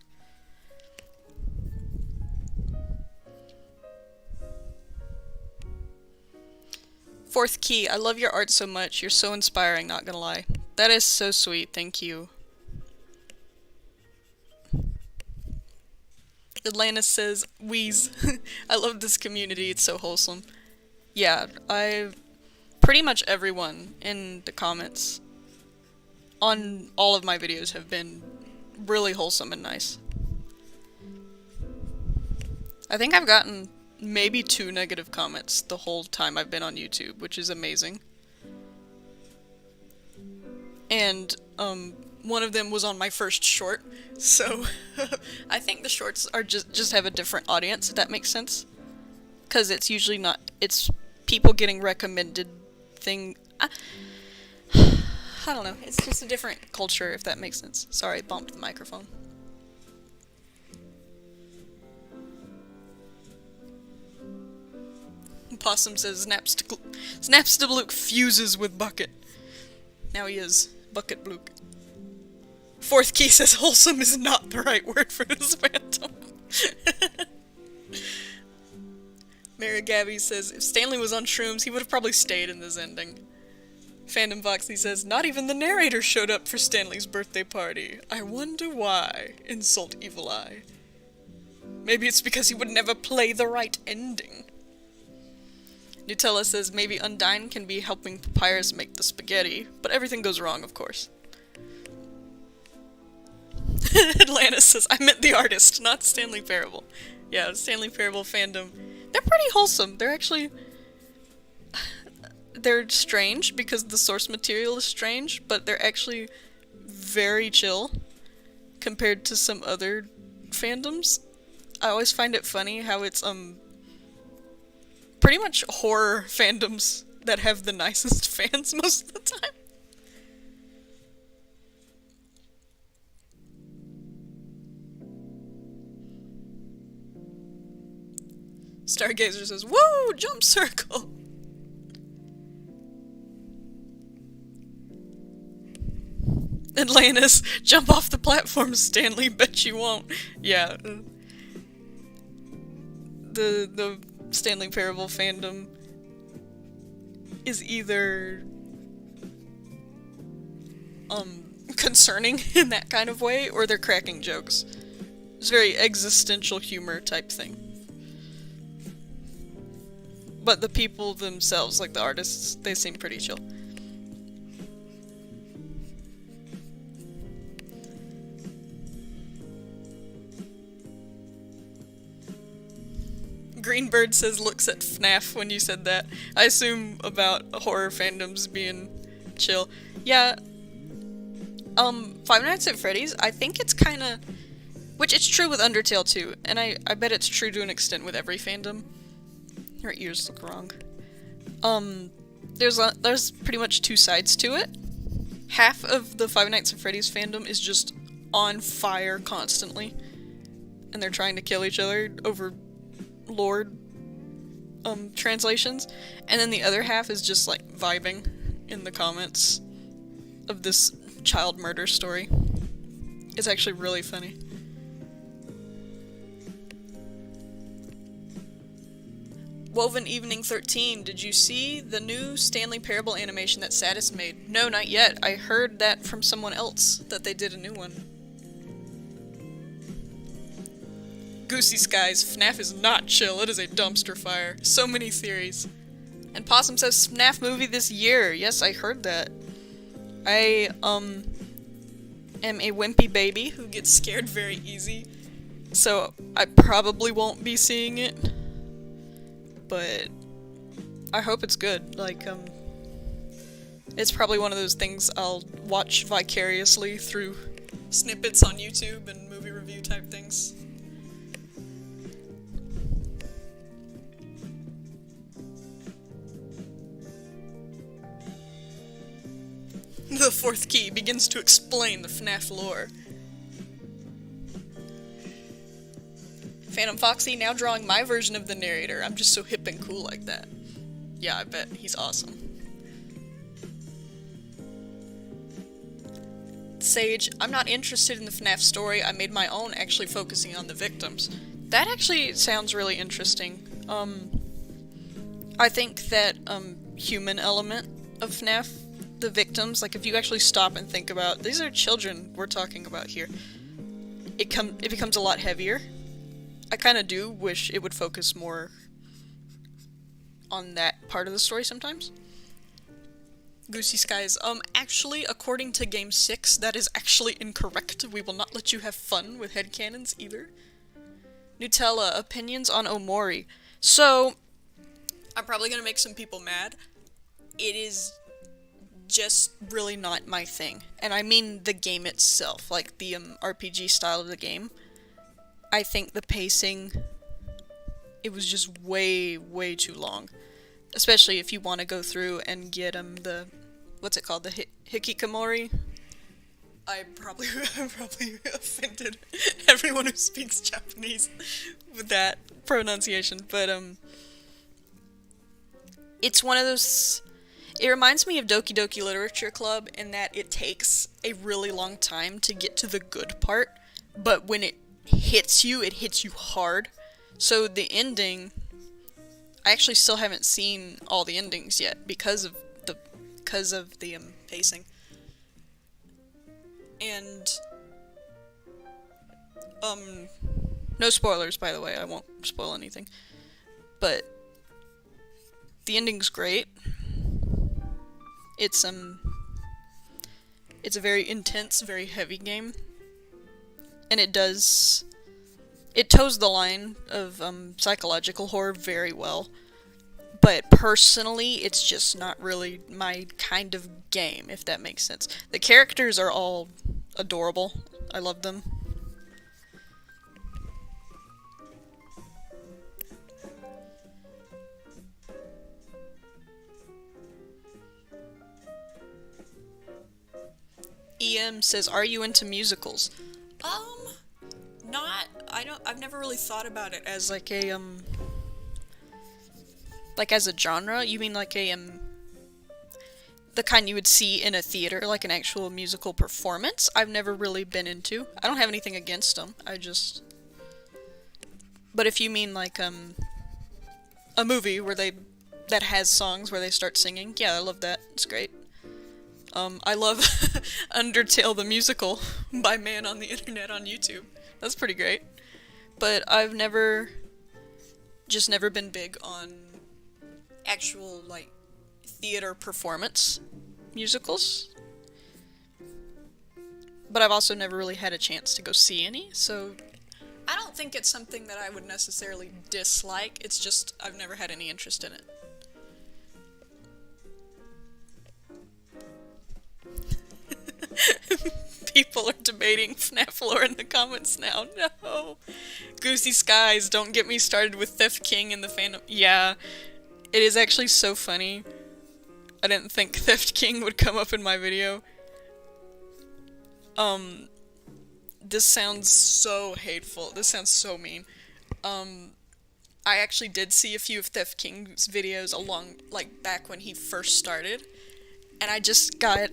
Fourth Key, I love your art so much. You're so inspiring, not gonna lie. That is so sweet, thank you. Atlantis says, Wheeze. I love this community, it's so wholesome. Yeah, pretty much everyone in the comments on all of my videos have been really wholesome and nice. I think I've gotten maybe 2 negative comments the whole time I've been on YouTube, which is amazing. And, one of them was on my first short, so I think the shorts are just have a different audience, if that makes sense. 'Cause it's usually not, it's people getting recommended thing. I don't know, it's just a different culture, if that makes sense. Sorry, I bumped the microphone. Possum says, Snaps to Blook fuses with Bucket. Now he is Bucket Blook. Fourth Key says, wholesome is not the right word for this phantom. Mary Gabby says, if Stanley was on shrooms, he would have probably stayed in this ending. Fandom Foxy says, not even the narrator showed up for Stanley's birthday party. I wonder why. Insult Evil Eye. Maybe it's because he would never play the right ending. Nutella says, maybe Undyne can be helping Papyrus make the spaghetti, but everything goes wrong, of course. Atlantis says, I meant the artist, not Stanley Parable. Yeah, Stanley Parable fandom. They're pretty wholesome. They're actually... They're strange because the source material is strange, but they're actually very chill compared to some other fandoms. I always find it funny how it's, pretty much horror fandoms that have the nicest fans most of the time. Stargazer says, "Woo! Jump circle!" And Lanus, "Jump off the platform, Stanley, bet you won't." Yeah. The Stanley Parable fandom is either concerning in that kind of way, or they're cracking jokes. It's very existential humor type thing. But the people themselves, like the artists, they seem pretty chill. Greenbird says looks at FNAF when you said that. I assume about horror fandoms being chill. Yeah, Five Nights at Freddy's, I think it's kinda... Which it's true with Undertale too, and I bet it's true to an extent with every fandom. Your ears look wrong. There's pretty much two sides to it. Half of the Five Nights at Freddy's fandom is just on fire constantly, and they're trying to kill each other over lore translations, and then the other half is just like vibing in the comments of this child murder story. It's actually really funny. Woven Evening 13, did you see the new Stanley Parable animation that Satis made? No, not yet. I heard that from someone else, that they did a new one. Goosey Skies, FNAF is not chill, it is a dumpster fire. So many theories. And Possum says FNAF movie this year. Yes, I heard that. I, am a wimpy baby who gets scared very easy, so I probably won't be seeing it. But I hope it's good. Like, it's probably one of those things I'll watch vicariously through snippets on YouTube and movie review type things. The fourth key begins to explain the FNAF lore. Phantom Foxy now drawing my version of the narrator. I'm just so hip and cool like that. Yeah, I bet. He's awesome. Sage, I'm not interested in the FNAF story. I made my own actually focusing on the victims. That actually sounds really interesting. I think that, human element of FNAF, the victims, like if you actually stop and think about, these are children we're talking about here, it becomes a lot heavier. I kind of do wish it would focus more on that part of the story sometimes. Goosey Skies, actually, according to Game 6, that is actually incorrect. We will not let you have fun with headcanons either. Nutella, opinions on Omori. So, I'm probably gonna make some people mad. It is just really not my thing. And I mean the game itself, like the RPG style of the game. I think the pacing, it was just way, way too long. Especially if you want to go through and get the, what's it called, the hikikomori? I probably offended everyone who speaks Japanese with that pronunciation, but it's one of those, it reminds me of Doki Doki Literature Club in that it takes a really long time to get to the good part, but when it hits you hard. So the ending, I actually still haven't seen all the endings yet because of the pacing. And no spoilers, by the way. I won't spoil anything. But the ending's great. It's a very intense, very heavy game. And it toes the line of psychological horror very well. But personally, it's just not really my kind of game, if that makes sense. The characters are all adorable. I love them. PM says, "Are you into musicals?" I've never really thought about it as like a, like as a genre. You mean like a, the kind you would see in a theater, like an actual musical performance? I've never really been into. I don't have anything against them. But if you mean like, a movie that has songs where they start singing, yeah, I love that. It's great. I love Undertale the musical by Man on the Internet on YouTube. That's pretty great. But I've never been big on actual, like, theater performance musicals. But I've also never really had a chance to go see any, so I don't think it's something that I would necessarily dislike. It's just I've never had any interest in it. People are debating FNAF lore in the comments now. No. Goosey Skies, don't get me started with Theft King and the fandom. Yeah, it is actually so funny. I didn't think Theft King would come up in my video. This sounds so hateful. This sounds so mean. I actually did see a few of Theft King's videos along, like, back when he first started. And I just got,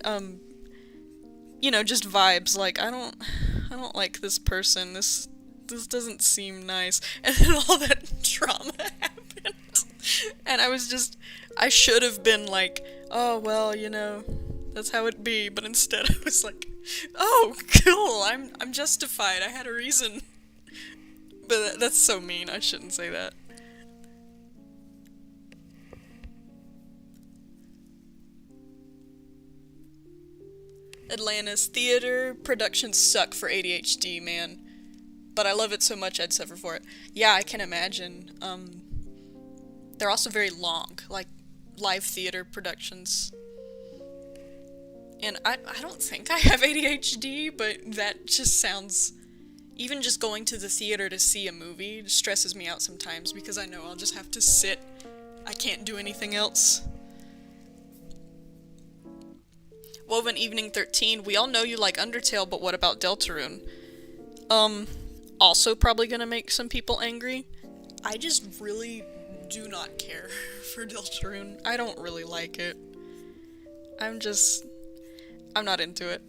you know, just vibes, like, I don't like this person, this doesn't seem nice, and then all that drama happened, and I should have been like, oh, well, you know, that's how it be, but instead I was like, oh, cool, I'm justified, I had a reason, but that's so mean, I shouldn't say that. Atlanta's theater productions suck for ADHD, man. But I love it so much I'd suffer for it. Yeah, I can imagine. They're also very long, like live theater productions. And I don't think I have ADHD, but that just sounds... Even just going to the theater to see a movie stresses me out sometimes because I know I'll just have to sit. I can't do anything else. Woven Evening 13, we all know you like Undertale, but what about Deltarune? Also probably gonna make some people angry. I just really do not care for Deltarune. I don't really like it. I'm not into it.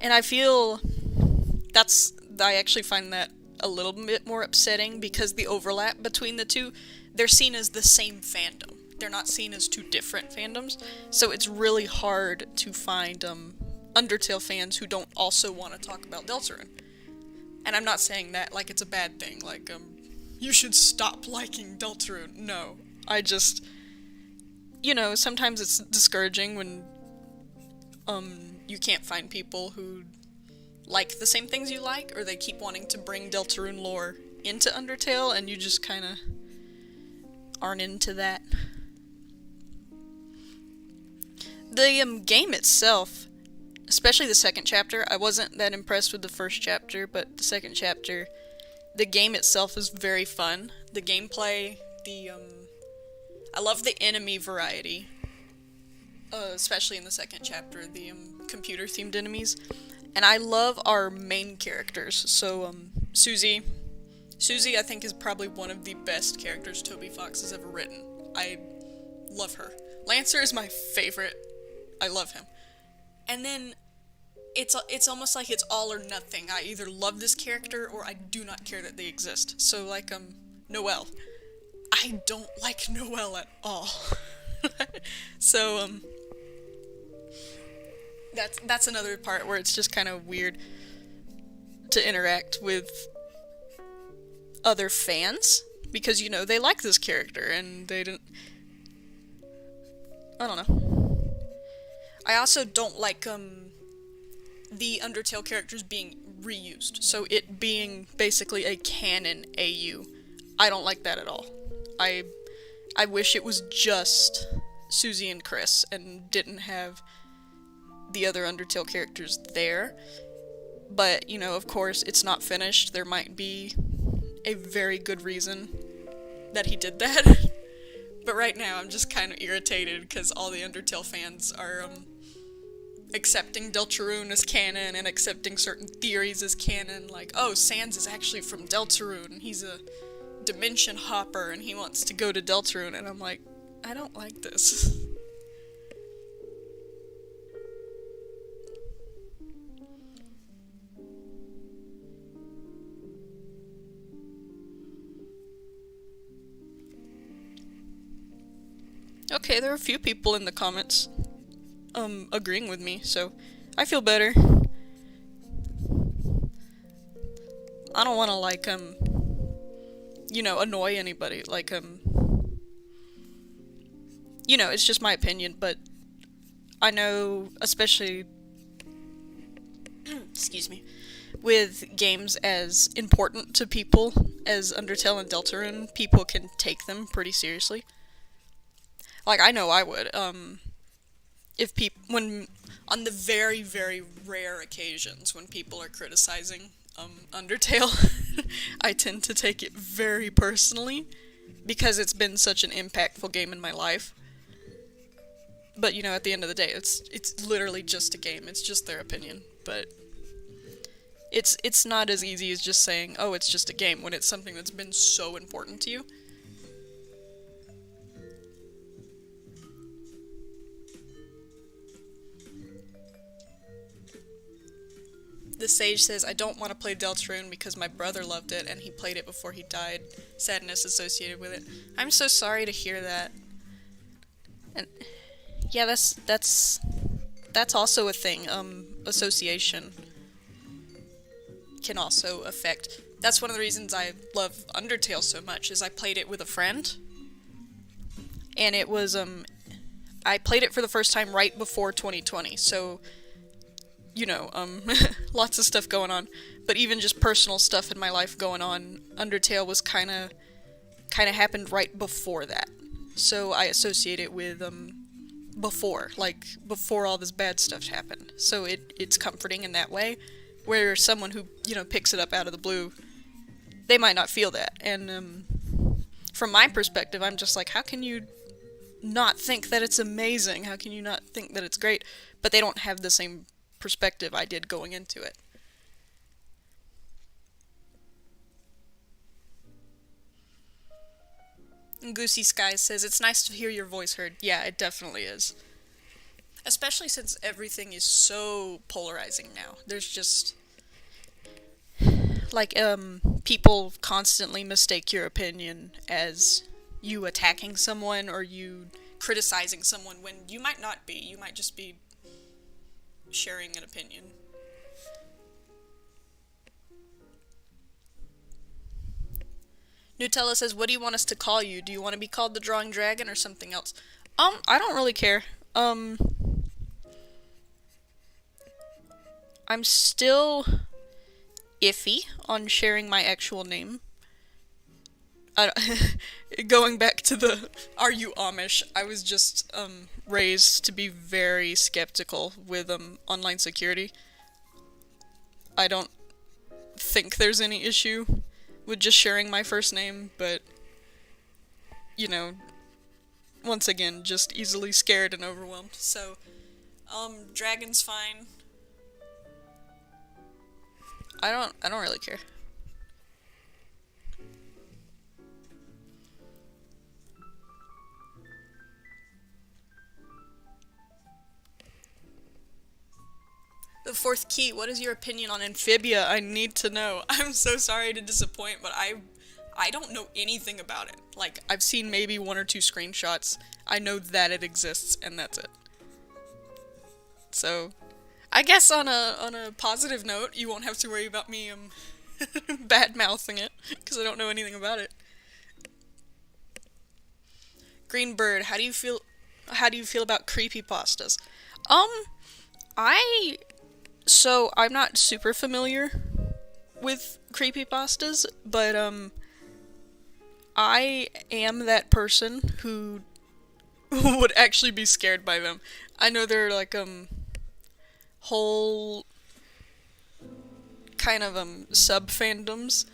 And I feel I actually find that a little bit more upsetting because the overlap between the two, they're seen as the same fandom. They're not seen as two different fandoms, so it's really hard to find Undertale fans who don't also want to talk about Deltarune. And I'm not saying that like it's a bad thing, like, you should stop liking Deltarune. No, I just, you know, sometimes it's discouraging when you can't find people who like the same things you like, or they keep wanting to bring Deltarune lore into Undertale, and you just kind of aren't into that. The game itself, especially the second chapter, I wasn't that impressed with the first chapter, but the second chapter, the game itself is very fun. The gameplay, I love the enemy variety, especially in the second chapter, the computer-themed enemies, and I love our main characters. So, Susie I think is probably one of the best characters Toby Fox has ever written. I love her. Lancer is my favorite. I love him. And then it's almost like it's all or nothing. I either love this character or I do not care that they exist. So like Noelle. I don't like Noelle at all. So that's another part where it's just kind of weird to interact with other fans because, you know, they like this character and they don't... I don't know. I also don't like the Undertale characters being reused, so it being basically a canon AU. I don't like that at all. I wish it was just Susie and Chris and didn't have the other Undertale characters there. But, you know, of course, it's not finished. There might be a very good reason that he did that. But right now, I'm just kind of irritated because all the Undertale fans are accepting Deltarune as canon and accepting certain theories as canon, like, oh, Sans is actually from Deltarune, he's a dimension hopper and he wants to go to Deltarune, and I'm like, I don't like this. Okay, there are a few people in the comments agreeing with me, so I feel better. I don't want to, like, annoy anybody, like, it's just my opinion, but I know, especially, excuse me, with games as important to people as Undertale and Deltarune, people can take them pretty seriously. Like, I know I would, if when, on the very, very rare occasions when people are criticizing, Undertale, I tend to take it very personally, because it's been such an impactful game in my life. But, at the end of the day, it's literally just a game, it's just their opinion, but it's not as easy as just saying, oh, it's just a game, when it's something that's been so important to you. The Sage says, I don't want to play Deltarune because my brother loved it and he played it before he died. Sadness associated with it. I'm so sorry to hear that. And yeah, that's also a thing. Association can also affect. That's one of the reasons I love Undertale so much, is I played it with a friend. And it was, I played it for the first time right before 2020, so lots of stuff going on, but even just personal stuff in my life going on, Undertale was kinda happened right before that. So I associate it with, before all this bad stuff happened. So it's comforting in that way, where someone who, picks it up out of the blue, they might not feel that. And, from my perspective, I'm just like, how can you not think that it's amazing? How can you not think that it's great? But they don't have the same perspective I did going into it. And Goosey Skies says, it's nice to hear your voice heard. Yeah, it definitely is. Especially since everything is so polarizing now. There's just, like, people constantly mistake your opinion as you attacking someone or you criticizing someone when you might not be. You might just be sharing an opinion. Nutella says, what do you want us to call you? Do you want to be called the Drawing Dragon or something else? I don't really care. I'm still iffy on sharing my actual name. Going back to the, are you Amish? I was just, raised to be very skeptical with, online security. I don't think there's any issue with just sharing my first name, but, once again, just easily scared and overwhelmed. So, Dragon's fine. I don't really care. The fourth key, what is your opinion on Amphibia? I need to know. I'm so sorry to disappoint, but I don't know anything about it. Like, I've seen maybe 1 or 2 screenshots. I know that it exists, and that's it. So, I guess on a positive note, you won't have to worry about me, bad-mouthing it, because I don't know anything about it. Greenbird, how do you feel about creepypastas? So, I'm not super familiar with creepypastas, but, I am that person who would actually be scared by them. I know there are, like, whole kind of, sub-fandoms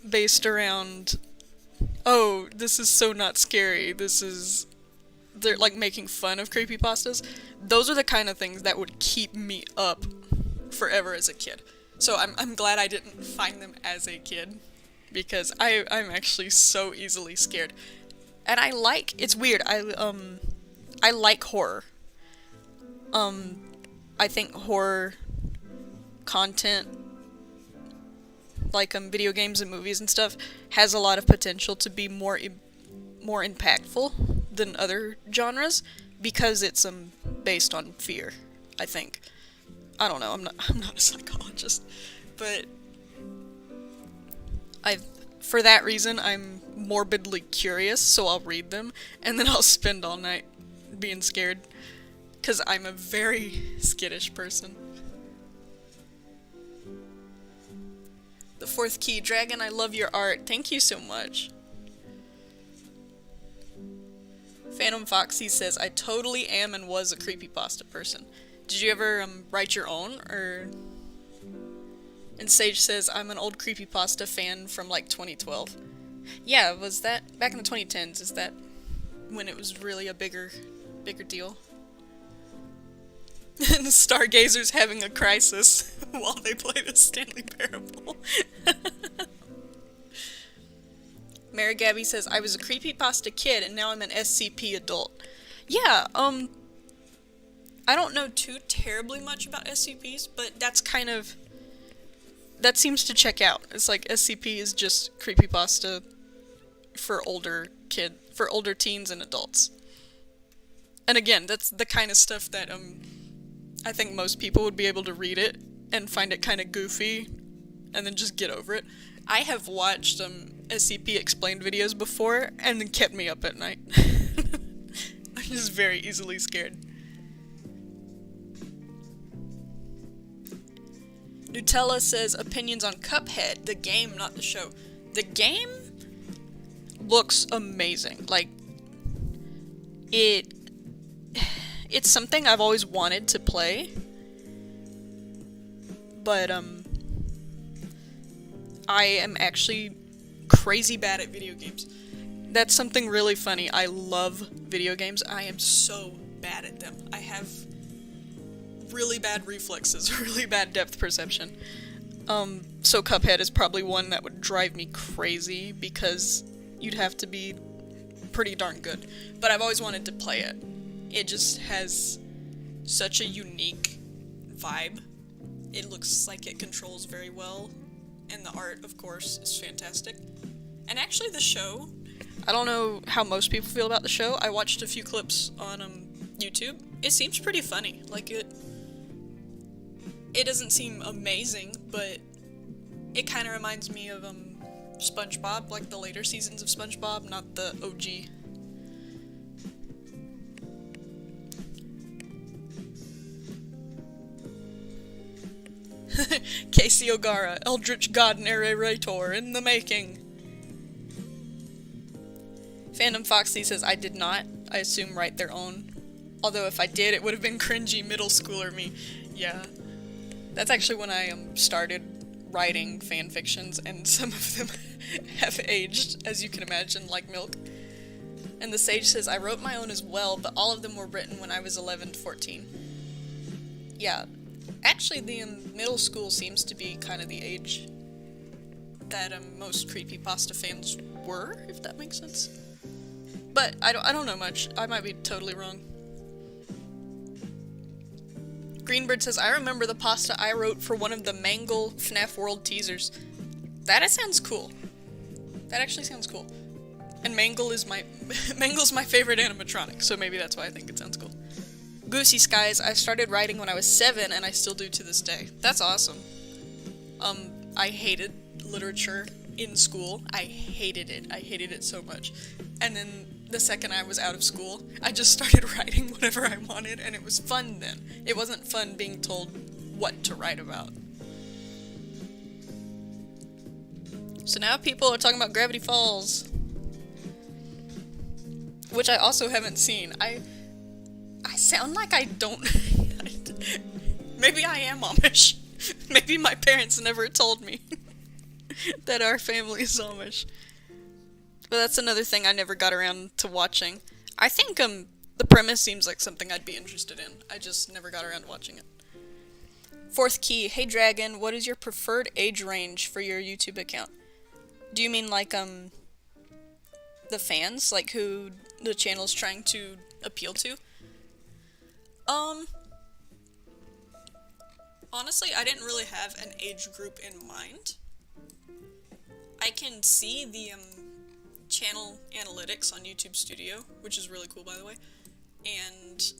based around, oh, this is so not scary, this is they're like making fun of creepypastas, those are the kind of things that would keep me up forever as a kid. So I'm glad I didn't find them as a kid, because I'm actually so easily scared. And it's weird, I like horror. I think horror content, like video games and movies and stuff, has a lot of potential to be more impactful than other genres, because it's based on fear, I think. I don't know, I'm not a psychologist, but for that reason, I'm morbidly curious, so I'll read them, and then I'll spend all night being scared, because I'm a very skittish person. The Fourth Key, Dragon, I love your art. Thank you so much. Phantom Foxy says, I totally am and was a creepypasta person. Did you ever write your own, or... And Sage says, I'm an old creepypasta fan from like 2012. Yeah, was that back in the 2010s? Is that when it was really a bigger deal? And the stargazers having a crisis while they play the Stanley Parable. Mary Gabby says, I was a creepypasta kid and now I'm an SCP adult. Yeah, I don't know too terribly much about SCPs, but that seems to check out. It's like SCP is just creepypasta for older teens and adults. And again, that's the kind of stuff that I think most people would be able to read it and find it kind of goofy and then just get over it. I have watched SCP explained videos before and then kept me up at night. I'm just very easily scared. Nutella says, opinions on Cuphead, the game, not the show. The game looks amazing. Like, it's something I've always wanted to play, but I am actually crazy bad at video games. That's something really funny. I love video games. I am so bad at them. I have really bad reflexes, really bad depth perception. So Cuphead is probably one that would drive me crazy, because you'd have to be pretty darn good. But I've always wanted to play it. It just has such a unique vibe. It looks like it controls very well, and the art, of course, is fantastic. And actually the show, I don't know how most people feel about the show. I watched a few clips on YouTube. It seems pretty funny. Like, it doesn't seem amazing, but it kind of reminds me of SpongeBob, like the later seasons of SpongeBob, not the OG. Casey O'Gara, Eldritch God Narrator in the making. Fandom Foxy says, I did not, I assume, write their own. Although if I did, it would have been cringy middle schooler me. Yeah. That's actually when I started writing fan fictions, and some of them have aged, as you can imagine, like milk. And the Sage says, I wrote my own as well, but all of them were written when I was 11 to 14. Yeah. Actually, the middle school seems to be kind of the age that most creepypasta fans were, if that makes sense. But I don't know much. I might be totally wrong. Greenbird says, I remember the pasta I wrote for one of the Mangle FNAF World teasers. That sounds cool. That actually sounds cool. And Mangle's my favorite animatronic, so maybe that's why I think it sounds cool. Goosey Skies, I started writing when I was 7, and I still do to this day. That's awesome. I hated literature in school. I hated it. I hated it so much. And then the second I was out of school, I just started writing whatever I wanted, and it was fun then. It wasn't fun being told what to write about. So now people are talking about Gravity Falls, which I also haven't seen. I sound like I don't... Maybe I am Amish. Maybe my parents never told me that our family is Amish. But that's another thing I never got around to watching. I think the The premise seems like something I'd be interested in. I just never got around to watching it. Fourth key, hey Dragon, what is your preferred age range for your YouTube account? Do you mean like, the fans? Like who the channel's trying to appeal to? Honestly, I didn't really have an age group in mind. I can see the, channel analytics on YouTube Studio, which is really cool by the way, and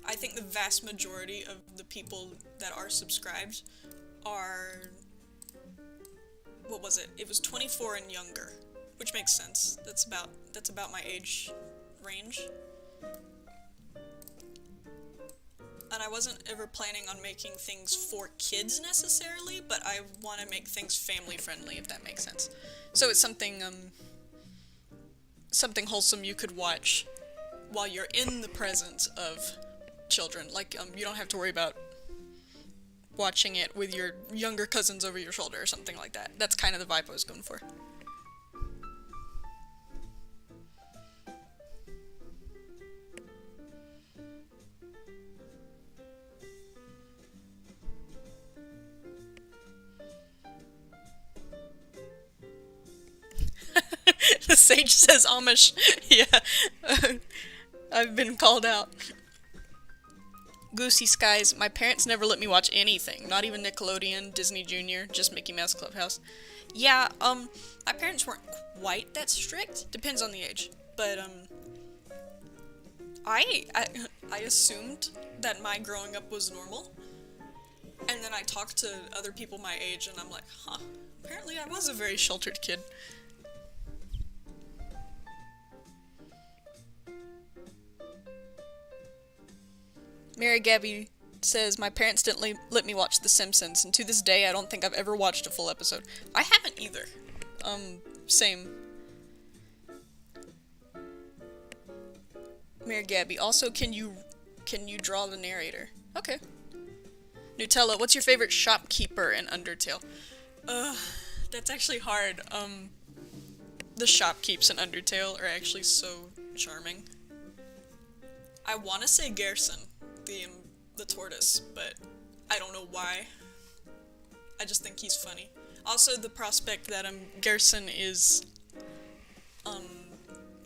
I think the vast majority of the people that are subscribed are, what was it? It was 24 and younger, which makes sense. That's about my age range. And I wasn't ever planning on making things for kids necessarily, but I want to make things family friendly, if that makes sense. So it's something wholesome you could watch while you're in the presence of children. Like, you don't have to worry about watching it with your younger cousins over your shoulder or something like that. That's kind of the vibe I was going for. The sage says Amish. Yeah. I've been called out. Goosey Skies, my parents never let me watch anything. Not even Nickelodeon, Disney Junior, just Mickey Mouse Clubhouse. Yeah, my parents weren't quite that strict. Depends on the age. But, I assumed that my growing up was normal. And then I talked to other people my age and I'm like, huh, apparently I was a very sheltered kid. Mary Gabby says, my parents didn't let me watch The Simpsons, and to this day I don't think I've ever watched a full episode. I haven't either. Same. Mary Gabby, also can you draw the narrator? Okay. Nutella, what's your favorite shopkeeper in Undertale? That's actually hard. The shopkeepers in Undertale are actually so charming. I want to say Gerson, the tortoise, but I don't know why. I just think he's funny. Also, the prospect that Gerson is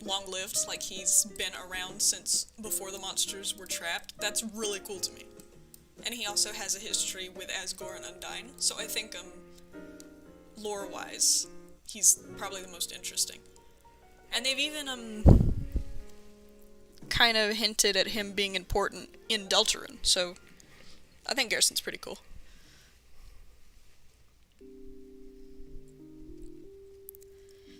long-lived, like he's been around since before the monsters were trapped, that's really cool to me. And he also has a history with Asgore and Undyne, so I think lore-wise, he's probably the most interesting. And they've even kind of hinted at him being important in Deltarune, so I think Gerson's pretty cool.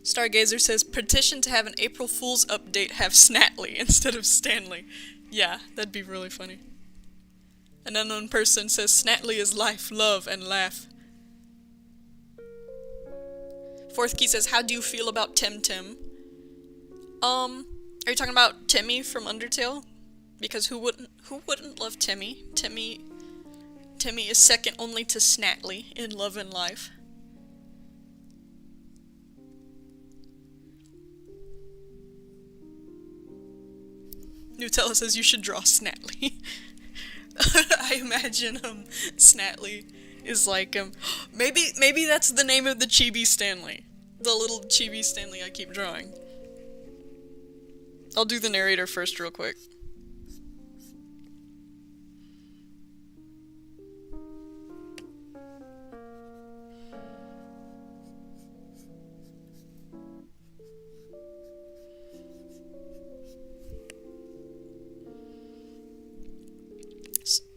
Stargazer says, petition to have an April Fool's update have Snately instead of Stanley. Yeah, that'd be really funny. An unknown person says, Snately is life, love, and laugh. Fourth Key says, how do you feel about Temtem? Are you talking about Timmy from Undertale? Because who wouldn't love Timmy? Timmy is second only to Snately in love and life. Nutella says you should draw Snately. I imagine Snately is like maybe that's the name of the chibi Stanley. The little chibi Stanley I keep drawing. I'll do the narrator first real quick.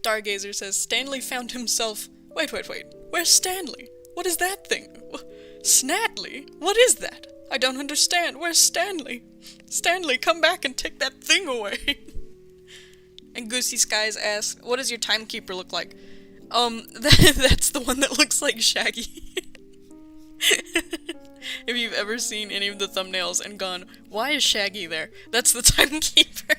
Stargazer says, Stanley found himself... Wait. Where's Stanley? What is that thing? Snately? What is that? I don't understand. Where's Stanley? Stanley, come back and take that thing away. And Goosey Skies asks, what does your Timekeeper look like? That's the one that looks like Shaggy. If you've ever seen any of the thumbnails and gone, why is Shaggy there? That's the Timekeeper.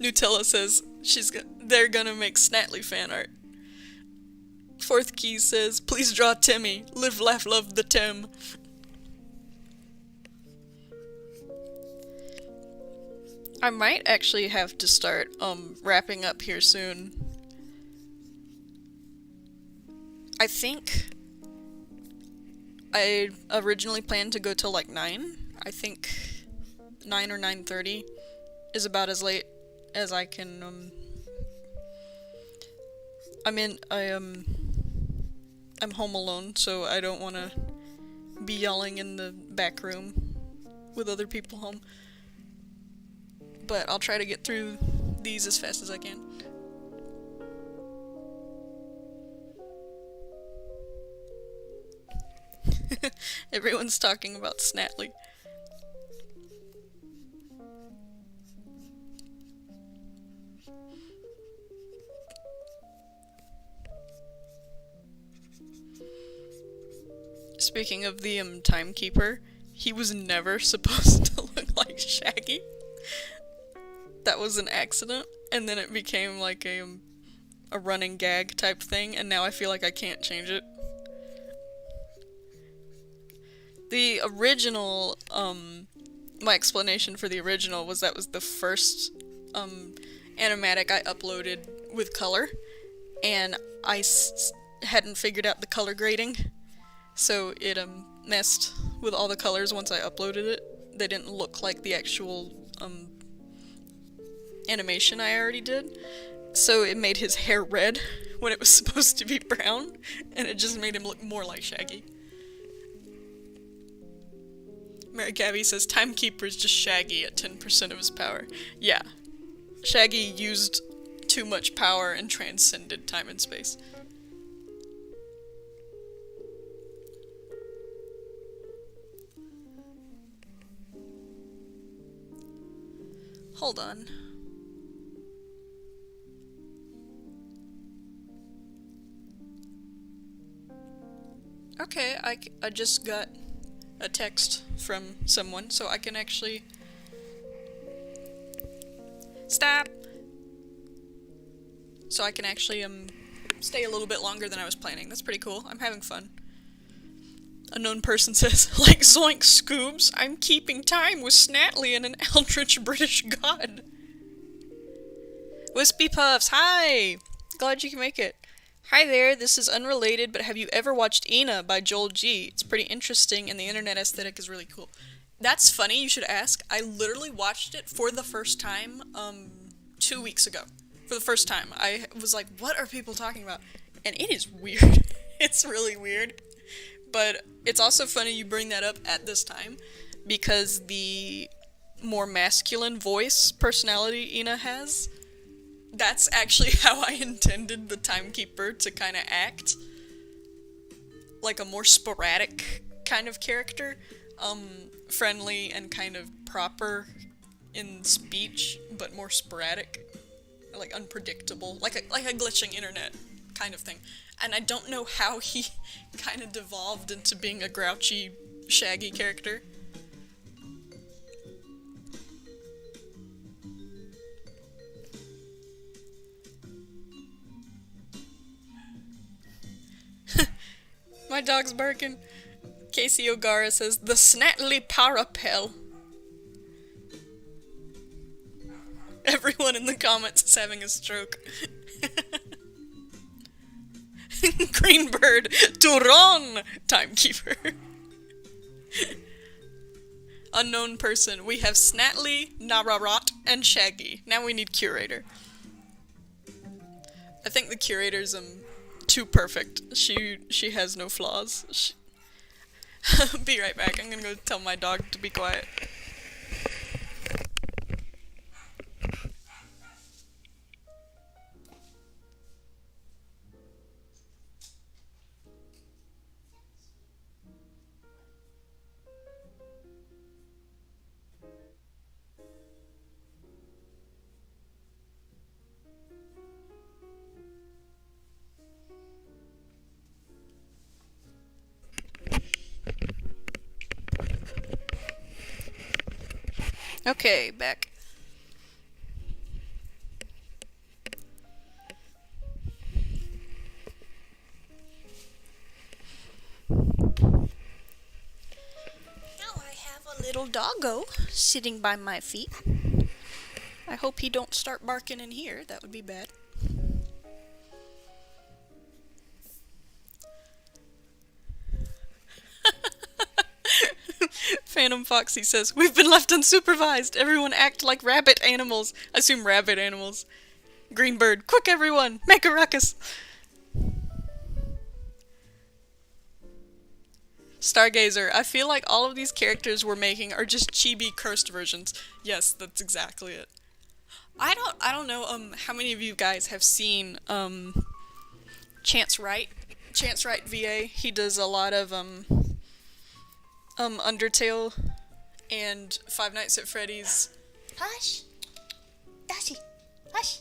Nutella says they're gonna make Snately fan art. Fourth Key says, please draw Timmy. Live, laugh, love the Tim. I might actually have to start wrapping up here soon. I think I originally planned to go till like 9. I think 9 or 9:30 is about as late as I can. I'm home alone, so I don't want to be yelling in the back room with other people home. But I'll try to get through these as fast as I can. Everyone's talking about Snately. Speaking of the Timekeeper, he was never supposed to look like Shaggy. That was an accident, and then it became like a running gag type thing, and now I feel like I can't change it. The original, my explanation for the original was that was the first animatic I uploaded with color, and I hadn't figured out the color grading, so it messed with all the colors once I uploaded it. They didn't look like the actual animation I already did, so it made his hair red when it was supposed to be brown, and it just made him look more like Shaggy. Mary Gabby says Timekeeper's just Shaggy at 10% of his power. Yeah, Shaggy used too much power and transcended time and space. Hold on. Okay, I just got a text from someone, so I can actually... Stop! So I can actually, stay a little bit longer than I was planning. That's pretty cool. I'm having fun. Unknown person says, like Zoink Scoobs, I'm keeping time with Snately and an eldritch British god. Wispy Puffs, hi! Glad you can make it. Hi there, this is unrelated, but have you ever watched Ina by Joel G? It's pretty interesting and the internet aesthetic is really cool. That's funny, you should ask. I literally watched it for the first time, 2 weeks ago. For the first time. I was like, what are people talking about? And it is weird. It's really weird. But it's also funny you bring that up at this time, because the more masculine voice personality Ina has, that's actually how I intended the Timekeeper to kind of act. Like a more sporadic kind of character. Friendly and kind of proper in speech, but more sporadic. Like unpredictable. Like a glitching internet kind of thing. And I don't know how he kind of devolved into being a grouchy, Shaggy character. My dog's barking. Casey O'Gara says, the Snately Parable. Everyone in the comments is having a stroke. Greenbird, to run! Timekeeper. Unknown person. We have Snately, Nararat, and Shaggy. Now we need Curator. I think the Curator's too perfect. She has no flaws. Be right back. I'm gonna go tell my dog to be quiet. Okay, back. Now I have a little doggo sitting by my feet. I hope he don't start barking in here. That would be bad. Phantom Foxy says, "We've been left unsupervised. Everyone act like rabbit animals." I assume rabbit animals. Greenbird, quick everyone, make a ruckus. Stargazer, I feel like all of these characters we're making are just chibi cursed versions. Yes, that's exactly it. I don't know how many of you guys have seen Chance Wright. Chance Wright VA. He does a lot of Undertale and Five Nights at Freddy's. Hush! Dashi! Hush!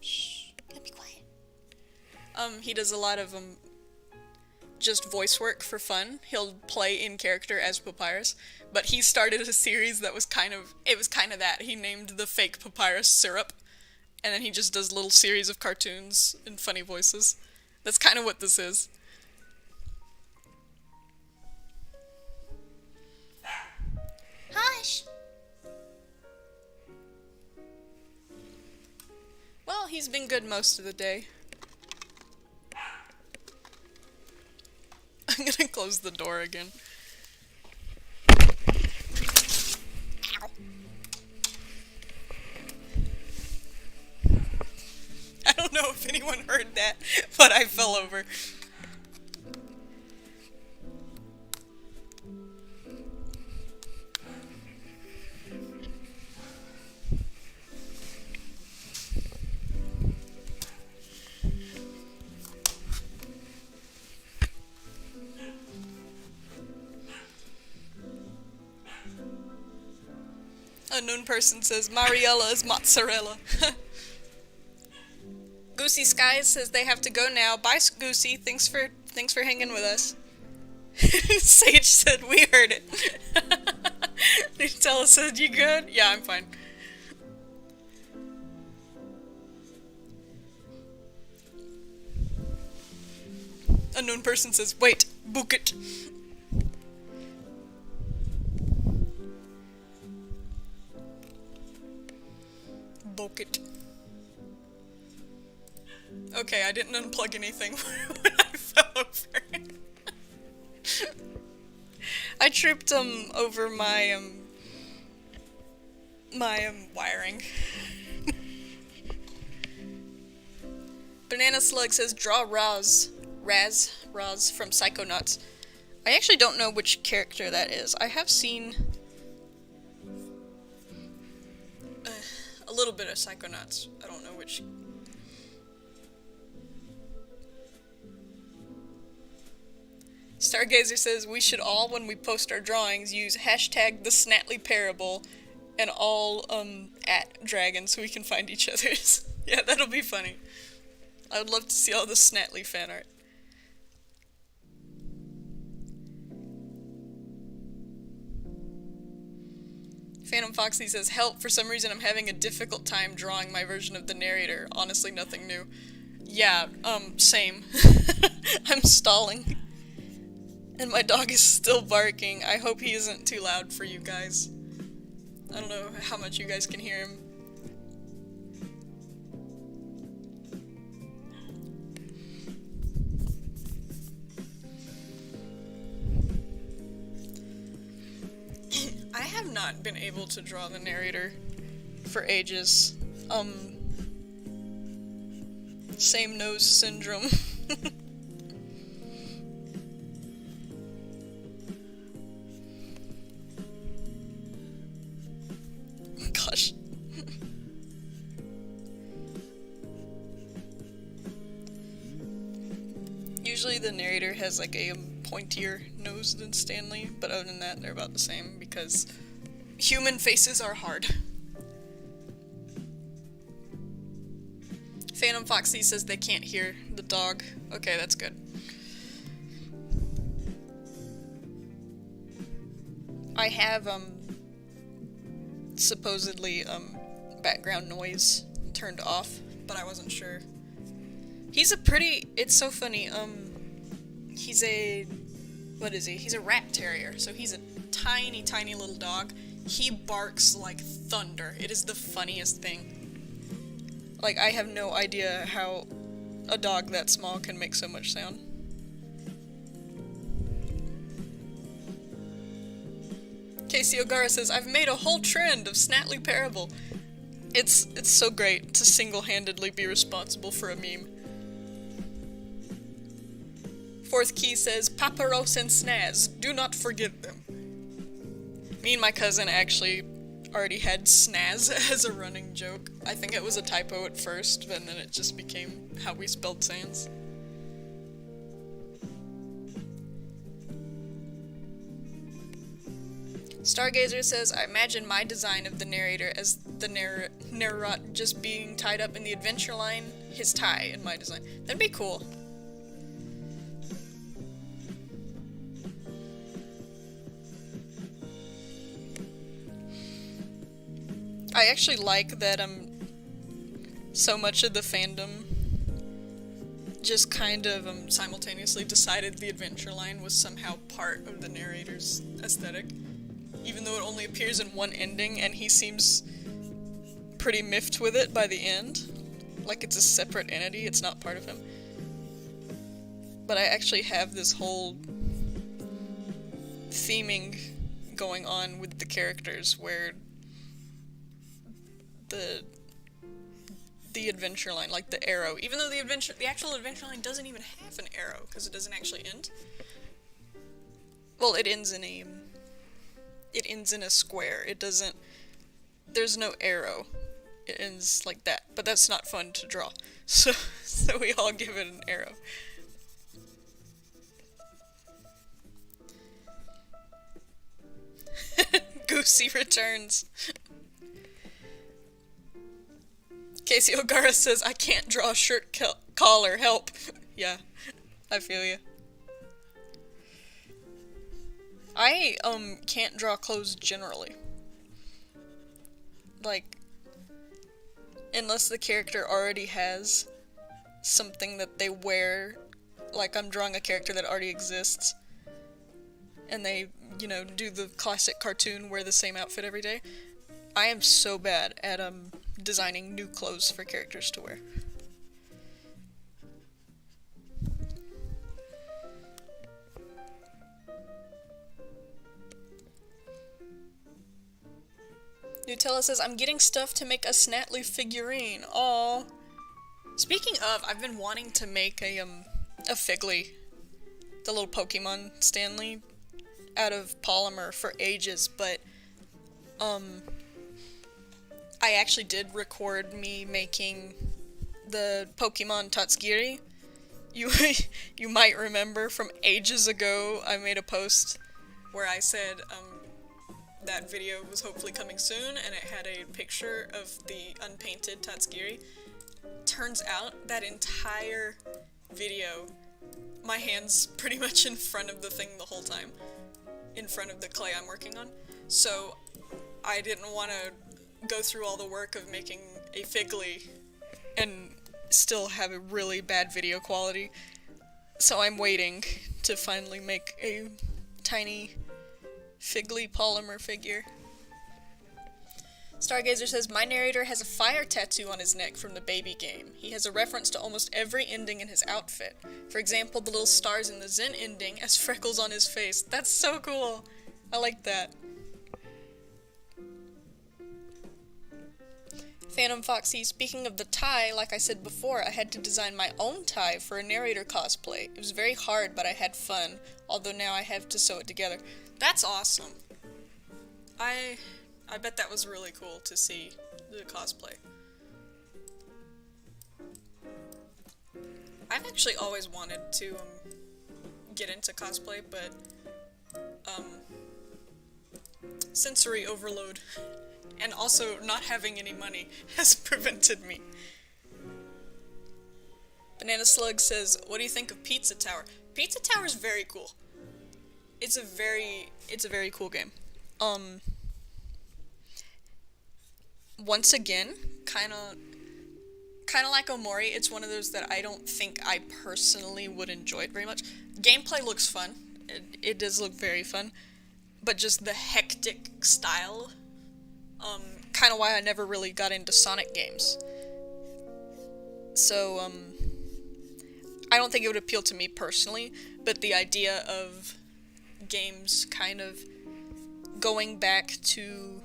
Shh! Gotta be quiet. He does a lot of just voice work for fun. He'll play in character as Papyrus, but he started a series that was kind of that. He named the fake Papyrus Syrup, and then he just does little series of cartoons and funny voices. That's kind of what this is. Hush! Well, he's been good most of the day. I'm gonna close the door again. Ow. I don't know if anyone heard that, but I fell over. Unknown person says, Mariella is mozzarella. Goosey Skies says they have to go now. Bye, Goosey. Thanks for hanging with us. Sage said, we heard it. Nutella said, you good? Yeah, I'm fine. Unknown person says, wait, book it. Book it. Okay, I didn't unplug anything when I fell over. I tripped over my wiring. Banana Slug says draw Raz from Psychonauts. I actually don't know which character that is. I have seen a little bit of Psychonauts. I don't know which. Stargazer says we should all, when we post our drawings, use hashtag the Snately Parable and all at dragon so we can find each other's. Yeah, that'll be funny. I would love to see all the Snately fan art. Phantom Foxy says, help, for some reason I'm having a difficult time drawing my version of the narrator. Honestly, nothing new. Yeah, same. I'm stalling. And my dog is still barking. I hope he isn't too loud for you guys. I don't know how much you guys can hear him. I have not been able to draw the narrator for ages. Same nose syndrome. Gosh. Usually the narrator has like a pointier nose than Stanley, but other than that they're about the same because human faces are hard. Phantom Foxy says they can't hear the dog. Okay, that's good. I have supposedly background noise turned off, but I wasn't sure. He's a pretty, it's so funny, he's a, He's a rat terrier, so he's a tiny little dog. He barks like thunder. It is the funniest thing. Like, I have no idea how a dog that small can make so much sound. Casey O'Gara says, I've made a whole trend of Snately Parable. It's so great to single-handedly be responsible for a meme. Fourth Key says, Paparos and Snaz, do not forget them. Me and my cousin actually already had snaz as a running joke. I think it was a typo at first, but then it just became how we spelled sans. Stargazer says, I imagine my design of the narrator as the narrat just being tied up in the adventure line, his tie in my design. That'd be cool. I actually like that so much of the fandom just kind of simultaneously decided the adventure line was somehow part of the narrator's aesthetic, even though it only appears in one ending and he seems pretty miffed with it by the end. Like it's a separate entity, it's not part of him. But I actually have this whole theming going on with the characters where the adventure line, like the arrow, even though the actual adventure line doesn't even have an arrow, because it doesn't actually end. Well, it ends in a square. It doesn't, there's no arrow. It ends like that, but that's not fun to draw. So we all give it an arrow. Goosey returns. Casey O'Gara says, I can't draw a shirt collar, help. Yeah, I feel you. I, can't draw clothes generally. Like, unless the character already has something that they wear, like I'm drawing a character that already exists, and they, you know, do the classic cartoon, wear the same outfit every day. I am so bad at, designing new clothes for characters to wear. Nutella says, I'm getting stuff to make a Snately figurine. Aww. Speaking of, I've been wanting to make a Figly, the little Pokemon Stanley, out of polymer for ages, but, I actually did record me making the Pokemon Tatsugiri. You might remember from ages ago, I made a post where I said, that video was hopefully coming soon, and it had a picture of the unpainted Tatsugiri. Turns out, that entire video, my hand's pretty much in front of the thing the whole time. In front of the clay I'm working on. So, I didn't want to go through all the work of making a Figly and still have a really bad video quality. So I'm waiting to finally make a tiny Figly polymer figure. Stargazer says, my narrator has a fire tattoo on his neck from the baby game. He has a reference to almost every ending in his outfit. For example, the little stars in the Zen ending as freckles on his face. That's so cool! I like that. Phantom Foxy, speaking of the tie, like I said before, I had to design my own tie for a narrator cosplay. It was very hard, but I had fun, although now I have to sew it together. That's awesome. I bet that was really cool to see the cosplay. I've actually always wanted to get into cosplay, but sensory overload and also not having any money has prevented me. Banana Slug says, what do you think of Pizza Tower? Pizza Tower is very cool. It's a very cool game. Once again, kinda like Omori, it's one of those that I don't think I personally would enjoy it very much. Gameplay looks fun. It does look very fun. But just the hectic style Kind of why I never really got into Sonic games. So, I don't think it would appeal to me personally, but the idea of games kind of going back to...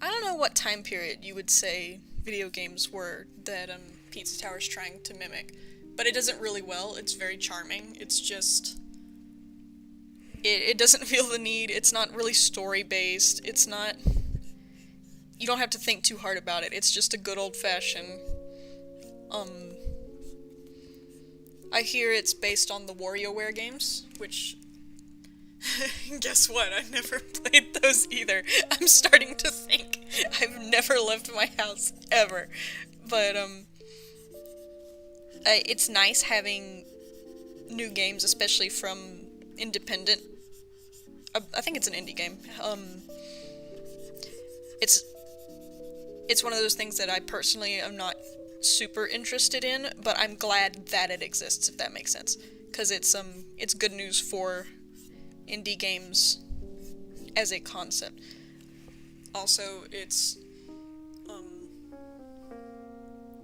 I don't know what time period you would say video games were that Pizza Tower's trying to mimic, but it doesn't really well. It's very charming. It's just... It doesn't feel the need. It's not really story-based. It's not... You don't have to think too hard about it. It's just a good old-fashioned... I hear it's based on the WarioWare games, which... Guess what? I've never played those either. I'm starting to think I've never left my house, ever. But, it's nice having new games, especially from independent... I think it's an indie game. It's one of those things that I personally am not super interested in, but I'm glad that it exists, if that makes sense. Because it's good news for indie games as a concept. Also, it's,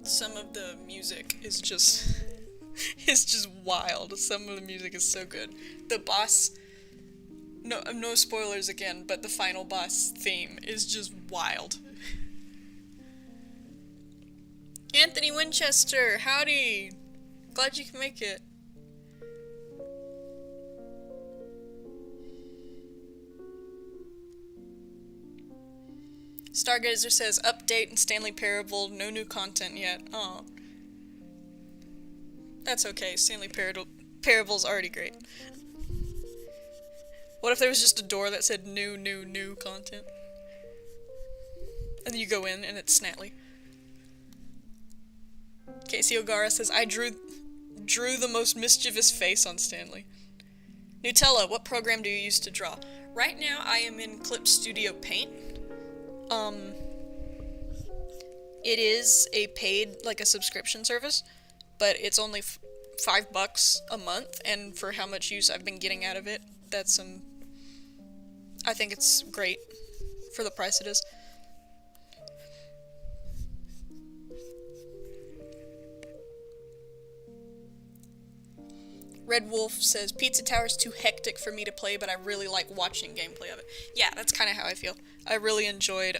some of the music is just, it's just wild. Some of the music is so good. The boss, no spoilers again, but the final boss theme is just wild. Anthony Winchester, howdy! Glad you can make it. Stargazer says, update and Stanley Parable, no new content yet. Oh. That's okay, Stanley Parable's already great. What if there was just a door that said new content? And then you go in and it's Snately. Casey O'Gara says, I drew the most mischievous face on Stanley. Nutella, what program do you use to draw? Right now I am in Clip Studio Paint. It is a paid, like a subscription service, but it's only $5 a month, and for how much use I've been getting out of it, that's, I think it's great for the price it is. Red Wolf says, Pizza Tower's too hectic for me to play, but I really like watching gameplay of it. Yeah, that's kind of how I feel. I really enjoyed,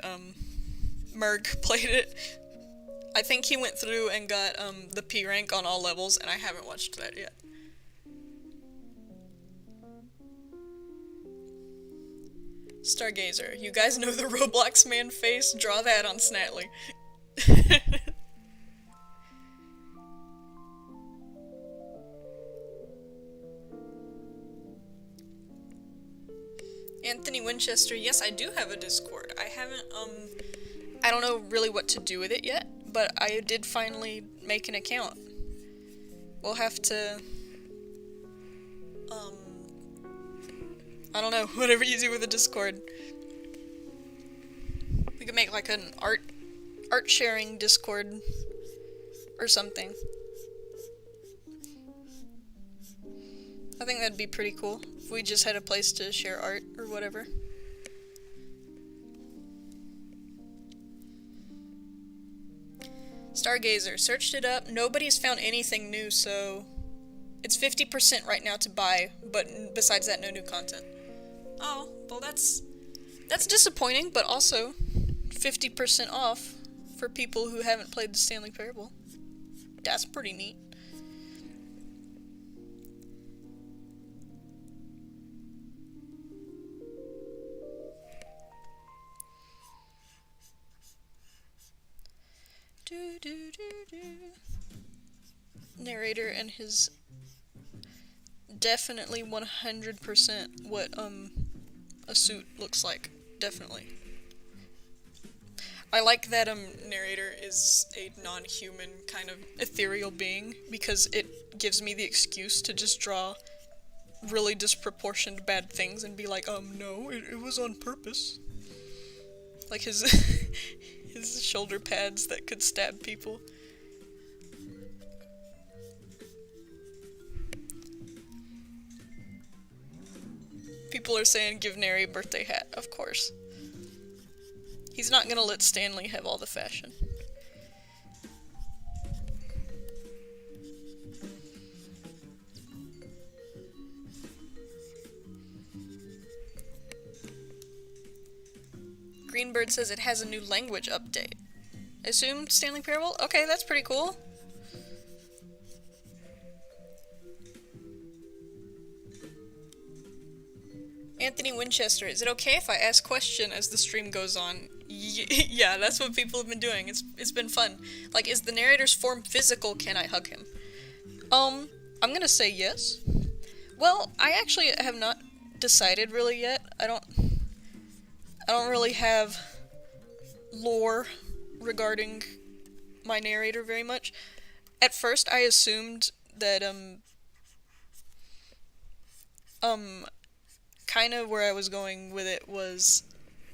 Merg played it. I think he went through and got, the P rank on all levels, and I haven't watched that yet. Stargazer, you guys know the Roblox man face? Draw that on Snately. Anthony Winchester, yes, I do have a Discord. I haven't, I don't know really what to do with it yet, but I did finally make an account. We'll have to, I don't know, whatever you do with a Discord. We could make like an art sharing Discord or something. I think that'd be pretty cool if we just had a place to share art or whatever. Stargazer, searched it up, nobody's found anything new, so it's 50% right now to buy, but besides that, no new content. Oh, well that's disappointing, but also 50% off for people who haven't played the Stanley Parable. That's pretty neat. Narrator and his definitely 100% what a suit looks like. Definitely. I like that narrator is a non-human kind of ethereal being, because it gives me the excuse to just draw really disproportioned bad things and be like, no, it was on purpose. Like his his shoulder pads that could stab people. People are saying give Neri a birthday hat, of course. He's not gonna let Stanley have all the fashion. Greenbird says it has a new language update. Assumed Stanley Parable? Okay, that's pretty cool. Anthony Winchester, is it okay if I ask question as the stream goes on? Yeah, that's what people have been doing. It's been fun. Like, is the narrator's form physical? Can I hug him? I'm gonna say yes. Well, I actually have not decided really yet. I don't really have lore regarding my narrator very much. At first, I assumed that, kind of where I was going with it was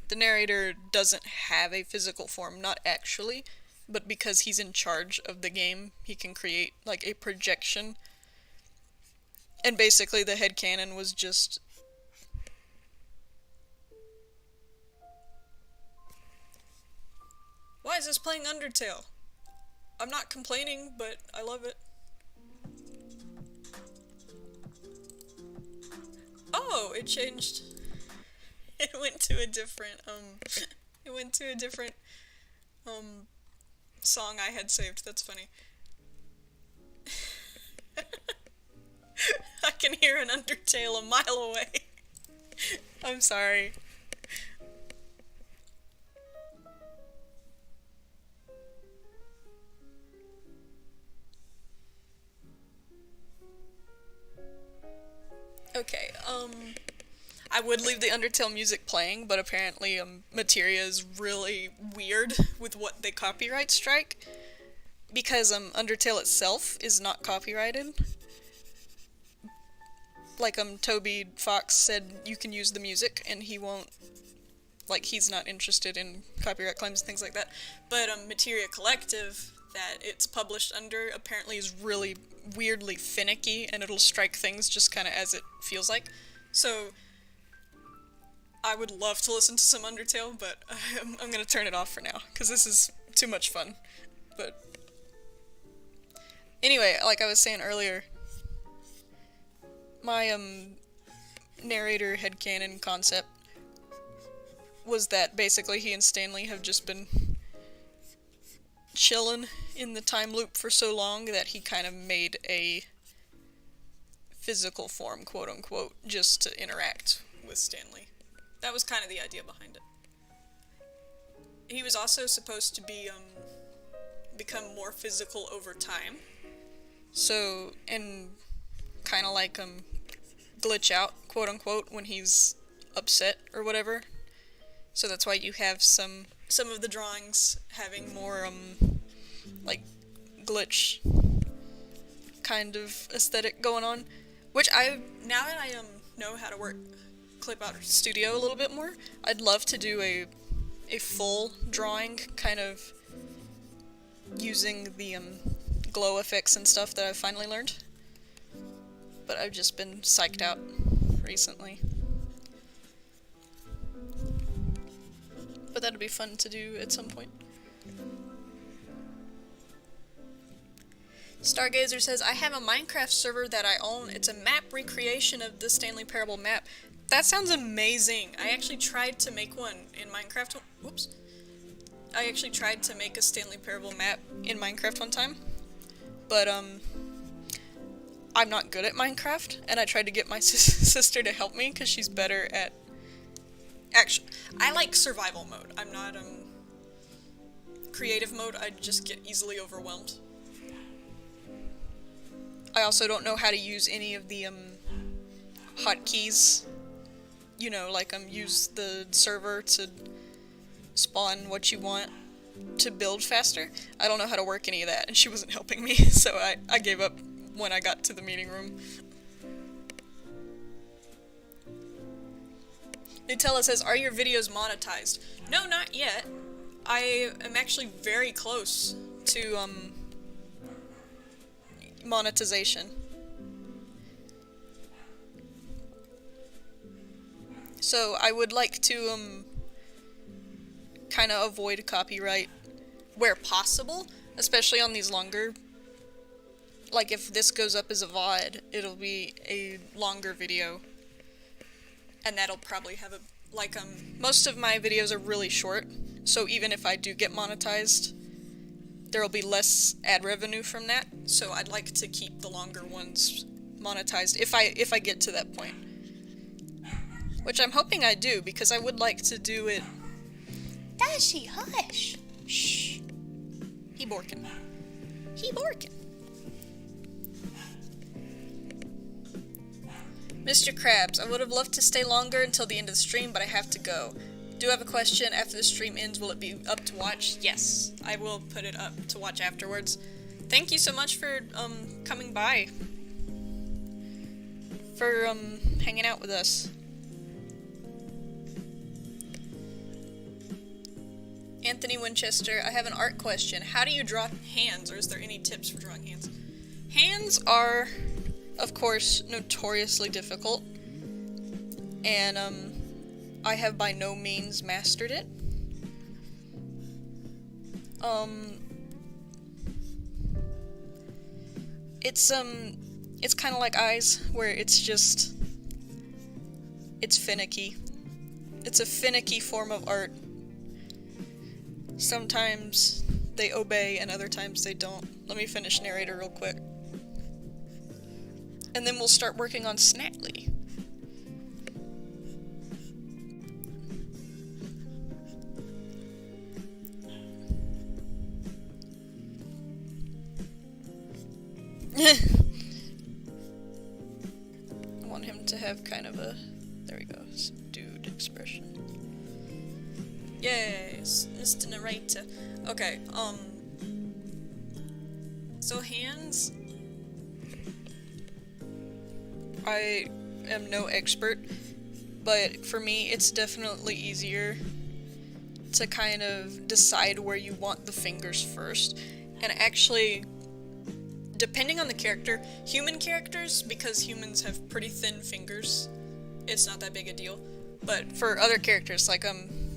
the narrator doesn't have a physical form, not actually, but because he's in charge of the game, he can create, like, a projection. And basically the headcanon was just... Why is this playing Undertale? I'm not complaining, but I love it. Oh, it changed. It went to a different, song I had saved. That's funny. I can hear an Undertale a mile away. I'm sorry. Okay, I would leave the Undertale music playing, but apparently, Materia is really weird with what they copyright strike, because, Undertale itself is not copyrighted. Like, Toby Fox said you can use the music, and he won't, like, he's not interested in copyright claims and things like that, but, Materia Collective, that it's published under, apparently is really weirdly finicky, and it'll strike things just kind of as it feels like. So, I would love to listen to some Undertale, but I'm gonna turn it off for now, because this is too much fun. But anyway, like I was saying earlier, my narrator headcanon concept was that basically he and Stanley have just been chillin' in the time loop for so long that he kind of made a physical form, quote-unquote, just to interact with Stanley. That was kind of the idea behind it. He was also supposed to be, become more physical over time. So, and kind of like, glitch out, quote-unquote, when he's upset or whatever. So that's why you have some of the drawings having more, like, glitch kind of aesthetic going on. Which now that I, know how to work Clip Out Studio a little bit more, I'd love to do a full drawing, kind of using the, glow effects and stuff that I've finally learned. But I've just been psyched out recently. But that'd be fun to do at some point. Stargazer says, I have a Minecraft server that I own. It's a map recreation of the Stanley Parable map. That sounds amazing. I actually tried to make one in Minecraft. Whoops. I actually tried to make a Stanley Parable map in Minecraft one time. But, I'm not good at Minecraft, and I tried to get my sister to help me, because she's better at... Actually, I like survival mode. I'm not, creative mode. I just get easily overwhelmed. I also don't know how to use any of the, hotkeys. You know, like, use the server to spawn what you want to build faster. I don't know how to work any of that, and she wasn't helping me, so I gave up when I got to the meeting room. Nutella says, are your videos monetized? No, not yet. I am actually very close to, monetization. So I would like to, kind of avoid copyright where possible, especially on these longer, like if this goes up as a VOD, it'll be a longer video, and that'll probably have a, like, most of my videos are really short, so even if I do get monetized, there'll be less ad revenue from that, so I'd like to keep the longer ones monetized if I get to that point. Which I'm hoping I do, because I would like to do it. Dashi, hush. Shh. He borkin'. He borkin'. Mr. Krabs, I would have loved to stay longer until the end of the stream, but I have to go. Do have a question. After the stream ends, will it be up to watch? Yes, I will put it up to watch afterwards. Thank you so much for coming by. For hanging out with us. Anthony Winchester, I have an art question. How do you draw hands, or is there any tips for drawing hands? Hands are, of course, notoriously difficult, and I have by no means mastered it. It's kind of like eyes, where it's finicky. It's a finicky form of art. Sometimes they obey, and other times they don't. Let me finish narrator real quick. And then we'll start working on Snately. I want him to have kind of a, there we go, subdued expression. Yes, Mr. Narrator. Okay, so hands, I am no expert, but for me it's definitely easier to kind of decide where you want the fingers first, and actually, depending on the character, human characters, because humans have pretty thin fingers, it's not that big a deal, but for other characters, like,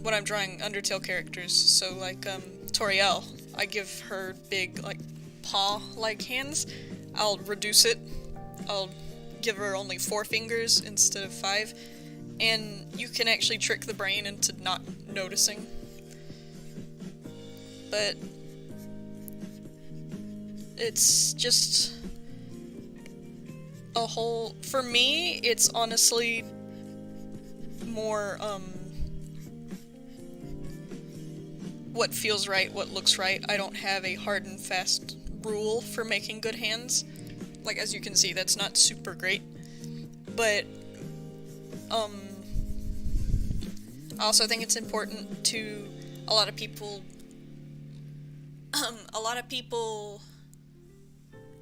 when I'm drawing Undertale characters, so like, Toriel, I give her big, like, paw-like hands, I'll reduce it, I'll give her only 4 fingers instead of 5, and you can actually trick the brain into not noticing. But it's just a whole, for me, it's honestly more, what feels right, what looks right. I don't have a hard and fast rule for making good hands. Like, as you can see, that's not super great. But, I also think it's important to, a lot of people,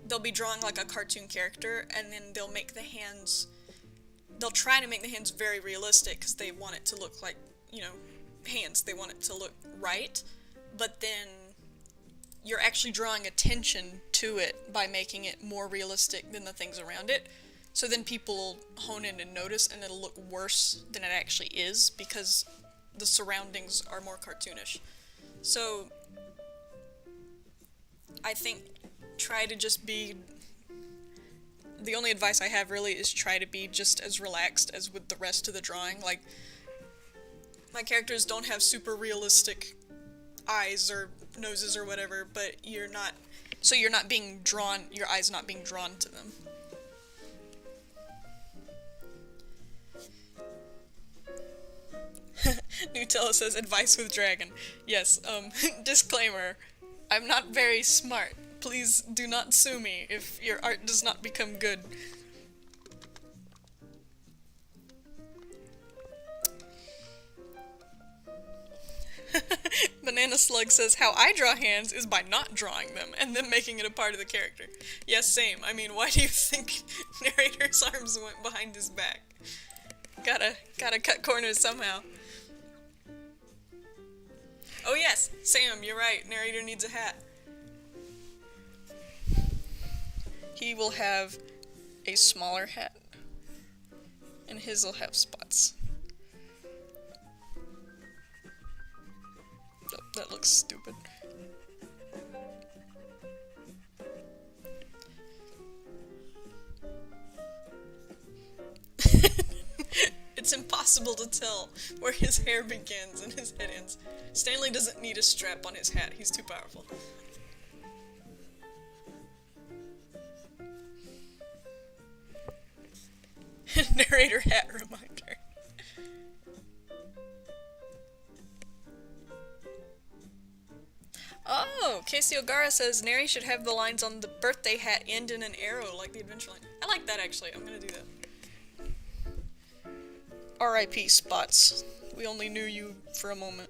they'll be drawing like a cartoon character, and then they'll make the hands, they'll try to make the hands very realistic, because they want it to look like, you know, hands, they want it to look right, but then you're actually drawing attention to it by making it more realistic than the things around it, so then people hone in and notice, and it'll look worse than it actually is, because the surroundings are more cartoonish. So, I think, try to just be, the only advice I have really is try to be just as relaxed as with the rest of the drawing. Like, my characters don't have super realistic eyes or noses or whatever, but you're not being drawn, your eyes not being drawn to them. Nutella says, advice with dragon. Yes, disclaimer, I'm not very smart. Please do not sue me if your art does not become good. Banana Slug says, how I draw hands is by not drawing them, and then making it a part of the character. Yes, same. I mean, why do you think narrator's arms went behind his back? Gotta cut corners somehow. Oh yes, Sam, you're right. Narrator needs a hat. He will have a smaller hat, and his will have spots. That looks stupid. It's impossible to tell where his hair begins and his head ends. Stanley doesn't need a strap on his hat, he's too powerful. Narrator hat reminder. Oh, Casey O'Gara says Neri should have the lines on the birthday hat end in an arrow like the Adventureline. I like that actually, I'm gonna do that. R.I.P. Spots. We only knew you for a moment.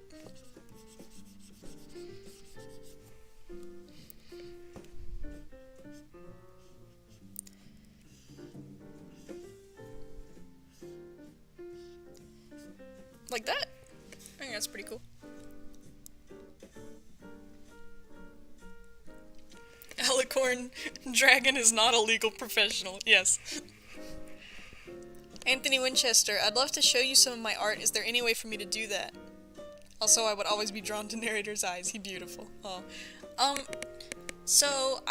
Like that? I think that's pretty cool. Alicorn Dragon is not a legal professional. Yes. Anthony Winchester, I'd love to show you some of my art. Is there any way for me to do that? Also, I would always be drawn to narrator's eyes. He beautiful. Oh. So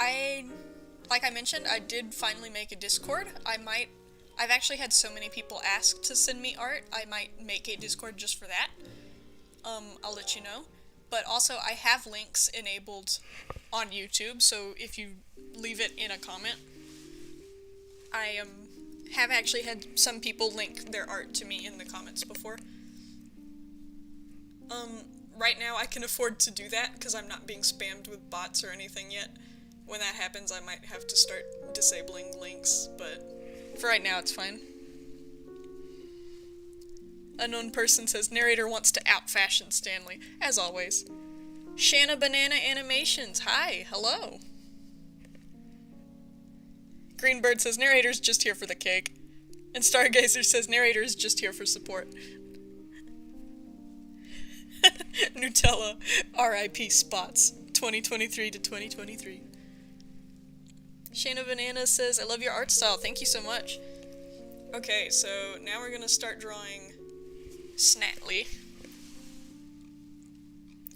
like I mentioned, I did finally make a Discord. I've actually had so many people ask to send me art, I might make a Discord just for that. I'll let you know. But also, I have links enabled on YouTube, so if you leave it in a comment, I have actually had some people link their art to me in the comments before. Right now I can afford to do that because I'm not being spammed with bots or anything yet. When that happens, I might have to start disabling links, but for right now it's fine. Unknown person says narrator wants to out-fashion Stanley, as always. Shanna Banana Animations, hi, hello. Greenbird says narrator's just here for the cake. And Stargazer says narrator's just here for support. Nutella, R.I.P. Spots, 2023 to 2023. Shayna Banana says, I love your art style, thank you so much. Okay, so now we're gonna start drawing Snately.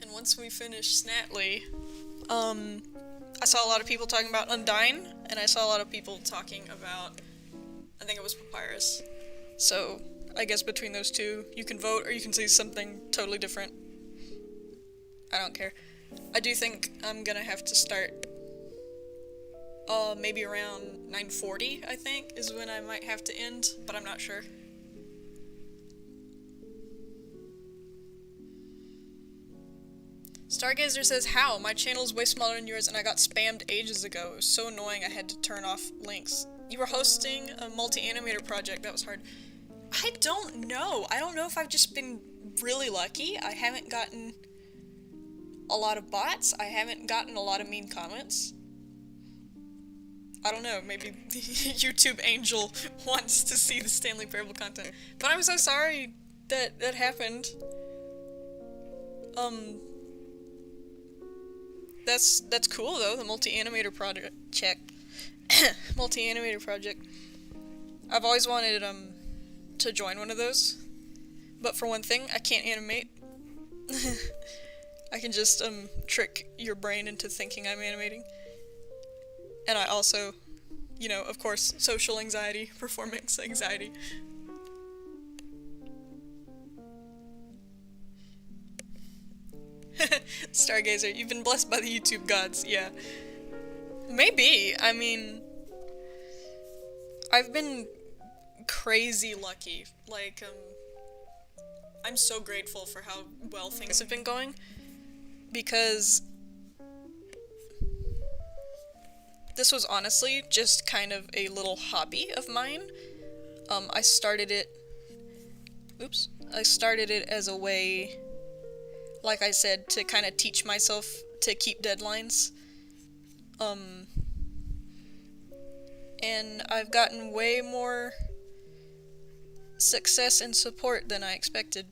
And once we finish Snately, I saw a lot of people talking about Undyne, and I saw a lot of people talking about, I think it was Papyrus. So, I guess between those two, you can vote, or you can say something totally different. I don't care. I do think I'm gonna have to start, maybe around 9:40, I think, is when I might have to end, but I'm not sure. Stargazer says, how? My channel is way smaller than yours and I got spammed ages ago. It was so annoying I had to turn off links. You were hosting a multi-animator project, that was hard. I don't know. I don't know if I've just been really lucky. I haven't gotten a lot of bots. I haven't gotten a lot of mean comments. I don't know, maybe the YouTube angel wants to see the Stanley Parable content. But I'm so sorry that that happened. That's cool though, the multi-animator project. Multi-animator project. I've always wanted to join one of those. But for one thing, I can't animate. I can just trick your brain into thinking I'm animating. And I also, you know, of course, social anxiety, performance anxiety. Stargazer, you've been blessed by the YouTube gods, yeah. Maybe, I mean, I've been crazy lucky. Like, I'm so grateful for how well things have been going, because this was honestly just kind of a little hobby of mine. I started it as a way, like I said, to kind of teach myself to keep deadlines. And I've gotten way more success and support than I expected,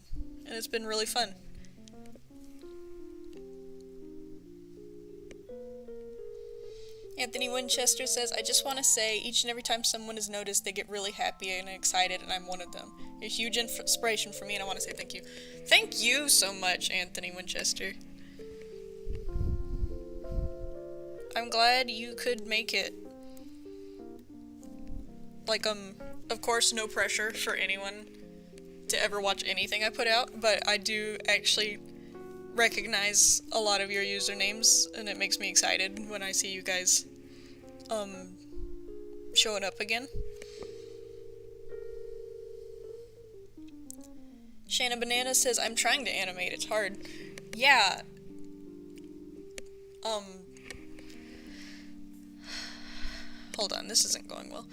and it's been really fun. Anthony Winchester says, I just want to say, each and every time someone is noticed, they get really happy and excited, and I'm one of them. You're a huge inspiration for me, and I want to say thank you. Thank you so much, Anthony Winchester. I'm glad you could make it. Like, of course, no pressure for anyone to ever watch anything I put out, but I do actually recognize a lot of your usernames, and it makes me excited when I see you guys, showing up again. Shanna Banana says, I'm trying to animate, it's hard. Yeah. Hold on, this isn't going well.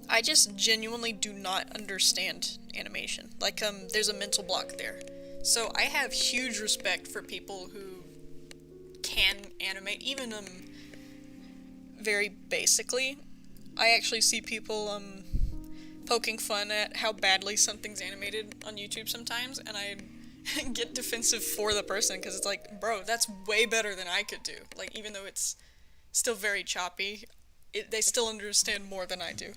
I just genuinely do not understand animation. Like, there's a mental block there. So I have huge respect for people who can animate, even, very basically. I actually see people, poking fun at how badly something's animated on YouTube sometimes, and I get defensive for the person, because it's like, bro, that's way better than I could do. Like, even though it's still very choppy, they still understand more than I do.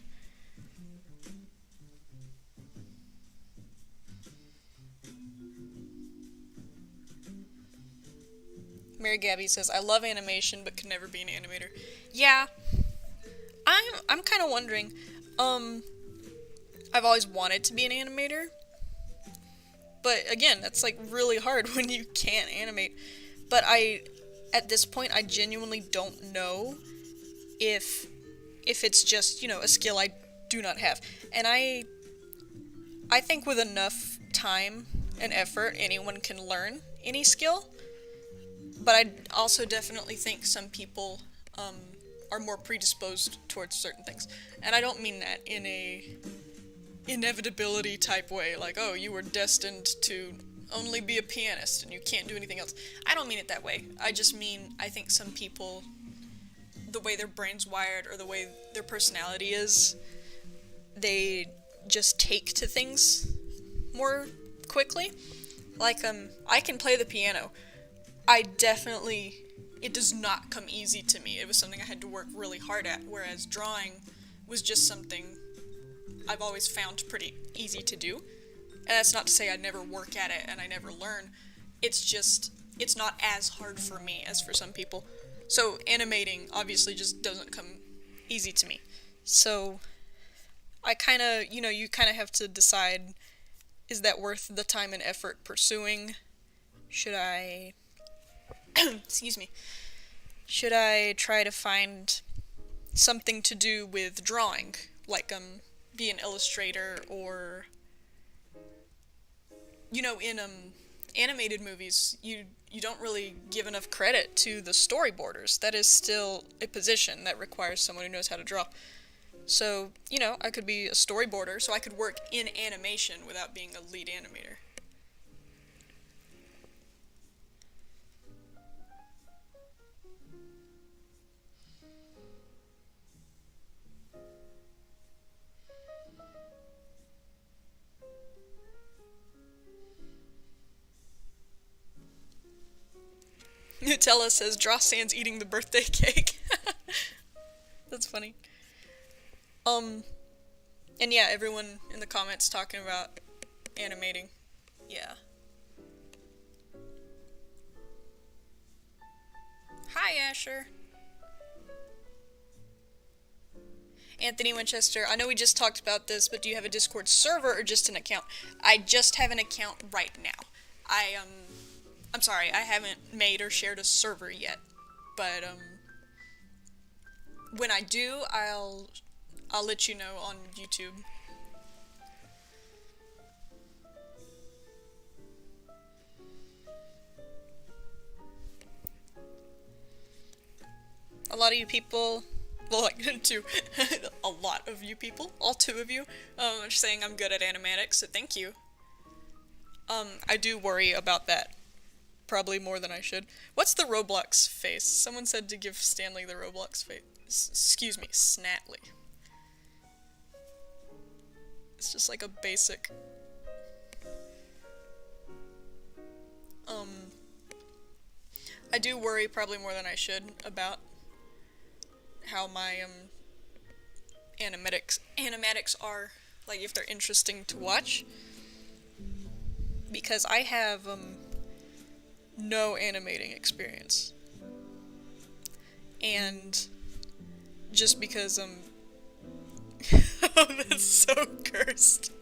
Mary Gabby says, I love animation, but could never be an animator. Yeah, I'm kind of wondering, I've always wanted to be an animator, but again, that's like really hard when you can't animate. But at this point, I genuinely don't know if it's just, a skill I do not have. And I think with enough time and effort, anyone can learn any skill. But I also definitely think some people are more predisposed towards certain things. And I don't mean that in a inevitability type way, like, oh, you were destined to only be a pianist and you can't do anything else. I don't mean it that way. I just mean, I think some people, the way their brain's wired or the way their personality is, they just take to things more quickly. Like, I can play the piano. It does not come easy to me. It was something I had to work really hard at, whereas drawing was just something I've always found pretty easy to do. And that's not to say I never work at it and I never learn. It's just, it's not as hard for me as for some people. So animating obviously just doesn't come easy to me. So I kind of, you kind of have to decide, is that worth the time and effort pursuing? Should I excuse me, should I try to find something to do with drawing, like, be an illustrator, or, in, animated movies, you don't really give enough credit to the storyboarders. That is still a position that requires someone who knows how to draw. So, I could be a storyboarder, so I could work in animation without being a lead animator. Nutella says, draw Sans eating the birthday cake. That's funny. And yeah, everyone in the comments talking about animating. Yeah. Hi, Asher. Anthony Winchester, I know we just talked about this, but do you have a Discord server or just an account? I just have an account right now. I'm sorry, I haven't made or shared a server yet, but, when I do, I'll let you know on YouTube. A lot of you people, well, like, a lot of you people, all two of you, are saying I'm good at animatics, so thank you. I do worry about that. Probably more than I should. What's the Roblox face? Someone said to give Stanley the Roblox face. Excuse me, Snately. It's just like a basic... I do worry probably more than I should about how my, animatics are, like, if they're interesting to watch. Because I have, no animating experience. and just because oh, that's so cursed.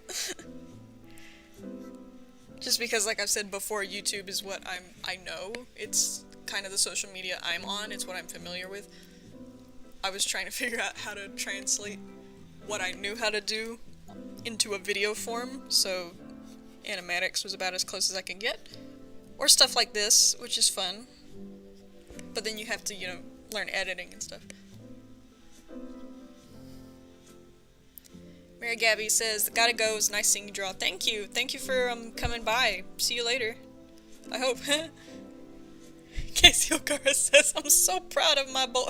Just because, like I've said before, YouTube is what I know. It's kind of the social media I'm on. It's what I'm familiar with. I was trying to figure out how to translate what I knew how to do into a video form, so animatics was about as close as I can get. Or stuff like this, which is fun. But then you have to, you know, learn editing and stuff. Mary Gabby says, gotta go, it was nice seeing you draw. Thank you for coming by. See you later. I hope. Casey O'Gara says, I'm so proud of my boy.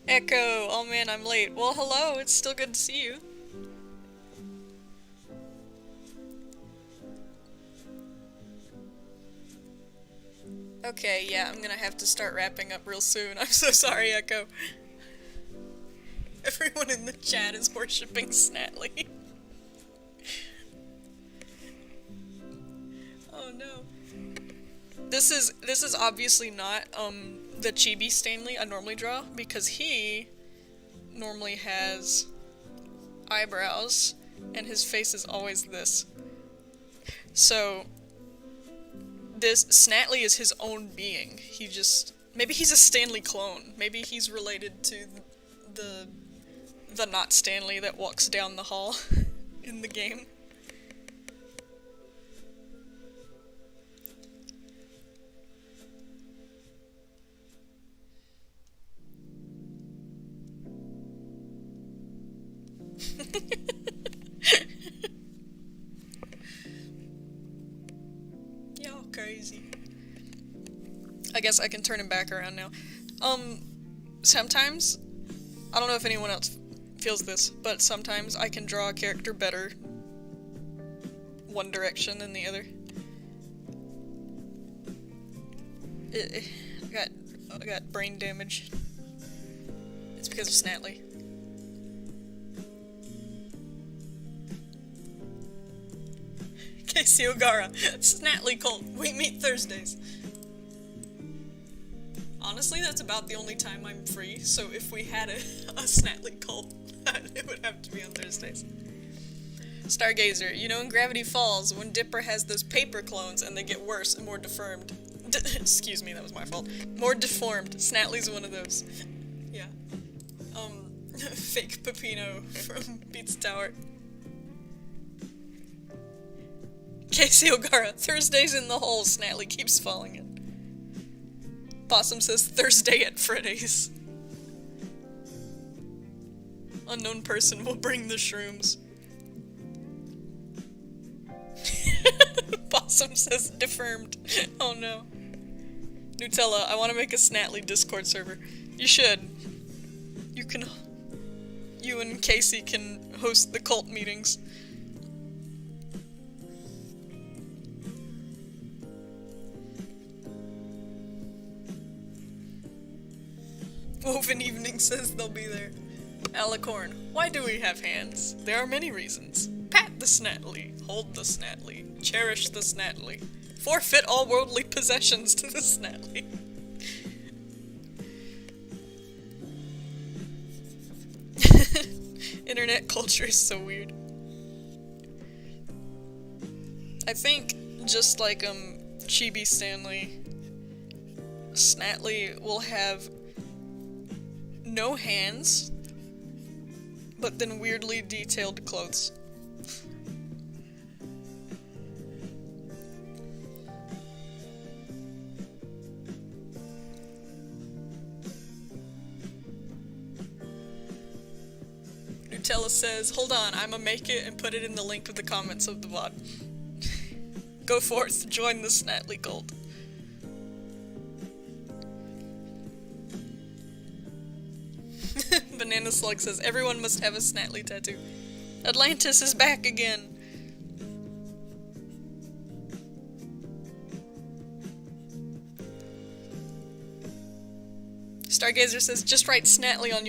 Echo, oh man, I'm late. Well, hello, it's still good to see you. Okay, yeah, I'm gonna have to start wrapping up real soon. I'm so sorry, Echo. Everyone in the chat is worshipping Snately. Oh no. This is obviously not the chibi Stanley I normally draw, because he normally has eyebrows and his face is always this. So this Snately is his own being. He just, maybe he's a Stanley clone. Maybe he's related to the not Stanley that walks down the hall in the game. Y'all crazy. I guess I can turn him back around now. Sometimes, I don't know if anyone else feels this, but sometimes I can draw a character better one direction than the other. I got brain damage. It's because of Snately. Casey O'Gara, Snately cult, we meet Thursdays. Honestly, that's about the only time I'm free, so if we had a Snately cult, it would have to be on Thursdays. Stargazer, you know in Gravity Falls, when Dipper has those paper clones and they get worse and more deformed. Excuse me, that was my fault. More deformed. Snately's one of those. Yeah. Fake Pepino from Beats Tower. Casey O'Gara, Thursdays in the hole, Snately keeps falling in. Possum says Thursday at Freddy's. Unknown person will bring the shrooms. Possum says defermed. Oh no. Nutella, I want to make a Snately Discord server. You should. You and Casey can host the cult meetings. Woven Evening says they'll be there. Alicorn, why do we have hands? There are many reasons. Pat the Snately, hold the Snately, cherish the Snately, forfeit all worldly possessions to the Snately. Internet culture is so weird. I think, just like Chibi Stanley, Snately will have no hands, but then weirdly detailed clothes. Nutella says, hold on, I'ma make it and put it in the link of the comments of the VOD. Go forth, join the Snately cult. Banana Slug says, everyone must have a Snately tattoo. Atlantis is back again. Stargazer says, just write Snately on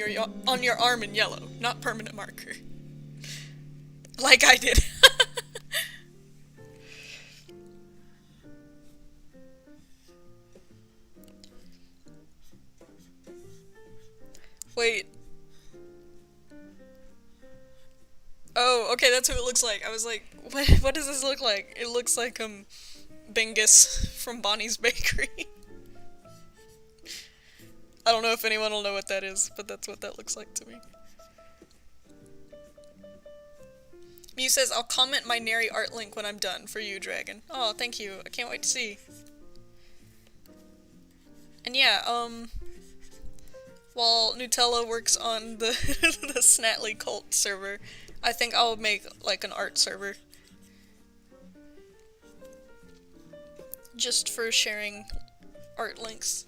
your arm in yellow, not permanent marker. Like I did. Wait. Oh, okay, that's who it looks like. I was like, what does this look like? It looks like, Bingus from Bonnie's Bakery. I don't know if anyone will know what that is, but that's what that looks like to me. Mew says, I'll comment my Neri art link when I'm done, for you, Dragon. Oh, thank you. I can't wait to see. And yeah, while Nutella works on the, the Snately cult server, I think I'll make, like, an art server. Just for sharing art links.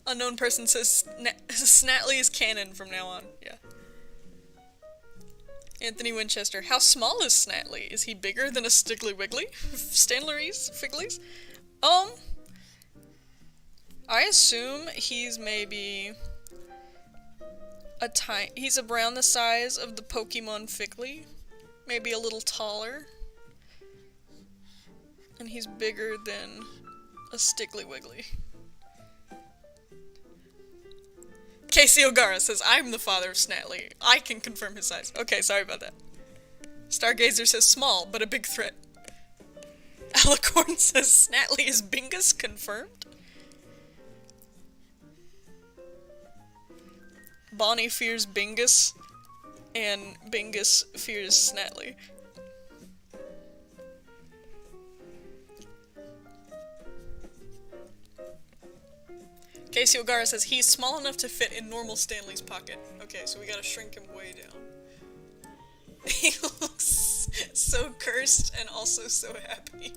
Unknown person says Snately is canon from now on. Yeah. Anthony Winchester. How small is Snately? Is he bigger than a Stiggly Wiggly? Stanleys? Figglies? I assume he's maybe he's around the size of the Pokemon Figgly. Maybe a little taller. And he's bigger than a Stiggly Wiggly. Casey O'Gara says, I'm the father of Snately. I can confirm his size. Okay, sorry about that. Stargazer says, small, but a big threat. Alicorn says, Snately is Bingus confirmed? Bonnie fears Bingus, and Bingus fears Snately. Casey O'Gara says, he's small enough to fit in normal Stanley's pocket. Okay, so we gotta shrink him way down. He looks so cursed and also so happy.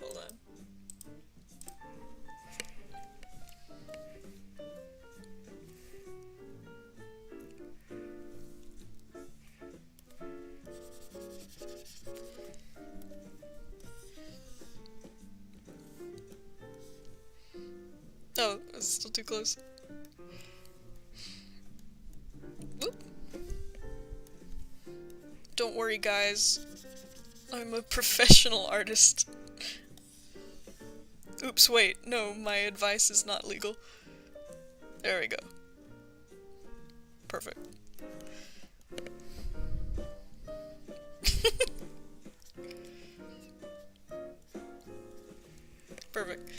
Hold on. Oh, it's still too close. Whoop. Don't worry, guys. I'm a professional artist. Oops, wait. No, my advice is not legal. There we go. Perfect. Perfect.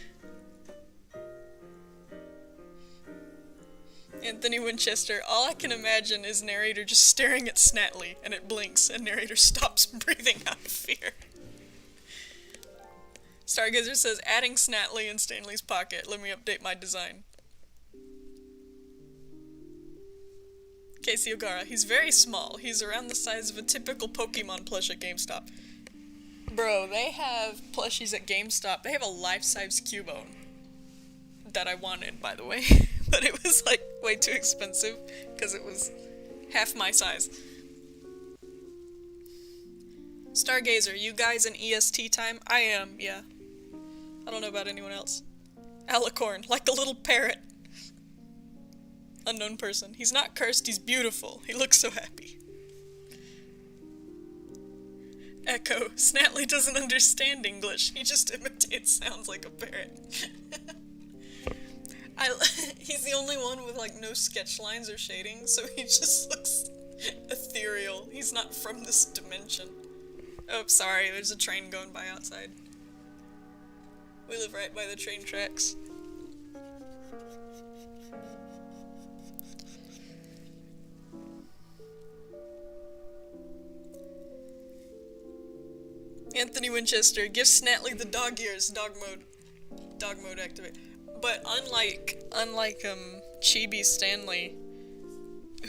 Anthony Winchester, all I can imagine is narrator just staring at Snately, and it blinks, and narrator stops breathing out of fear. Stargazer says, adding Snately in Stanley's pocket, let me update my design. Casey O'Gara, he's very small, he's around the size of a typical Pokemon plush at GameStop. Bro, they have plushies at GameStop, they have a life-size Cubone. That I wanted, by the way. But it was, like, way too expensive, because it was half my size. Stargazer, you guys in EST time? I am, yeah. I don't know about anyone else. Alicorn, like a little parrot. Unknown person. He's not cursed, he's beautiful. He looks so happy. Echo, Snately doesn't understand English. He just imitates sounds like a parrot. He's the only one with, like, no sketch lines or shading, so he just looks ethereal. He's not from this dimension. Oh, sorry, there's a train going by outside. We live right by the train tracks. Anthony Winchester, give Snately the dog ears, dog mode. Dog mode activate. But unlike Chibi Stanley,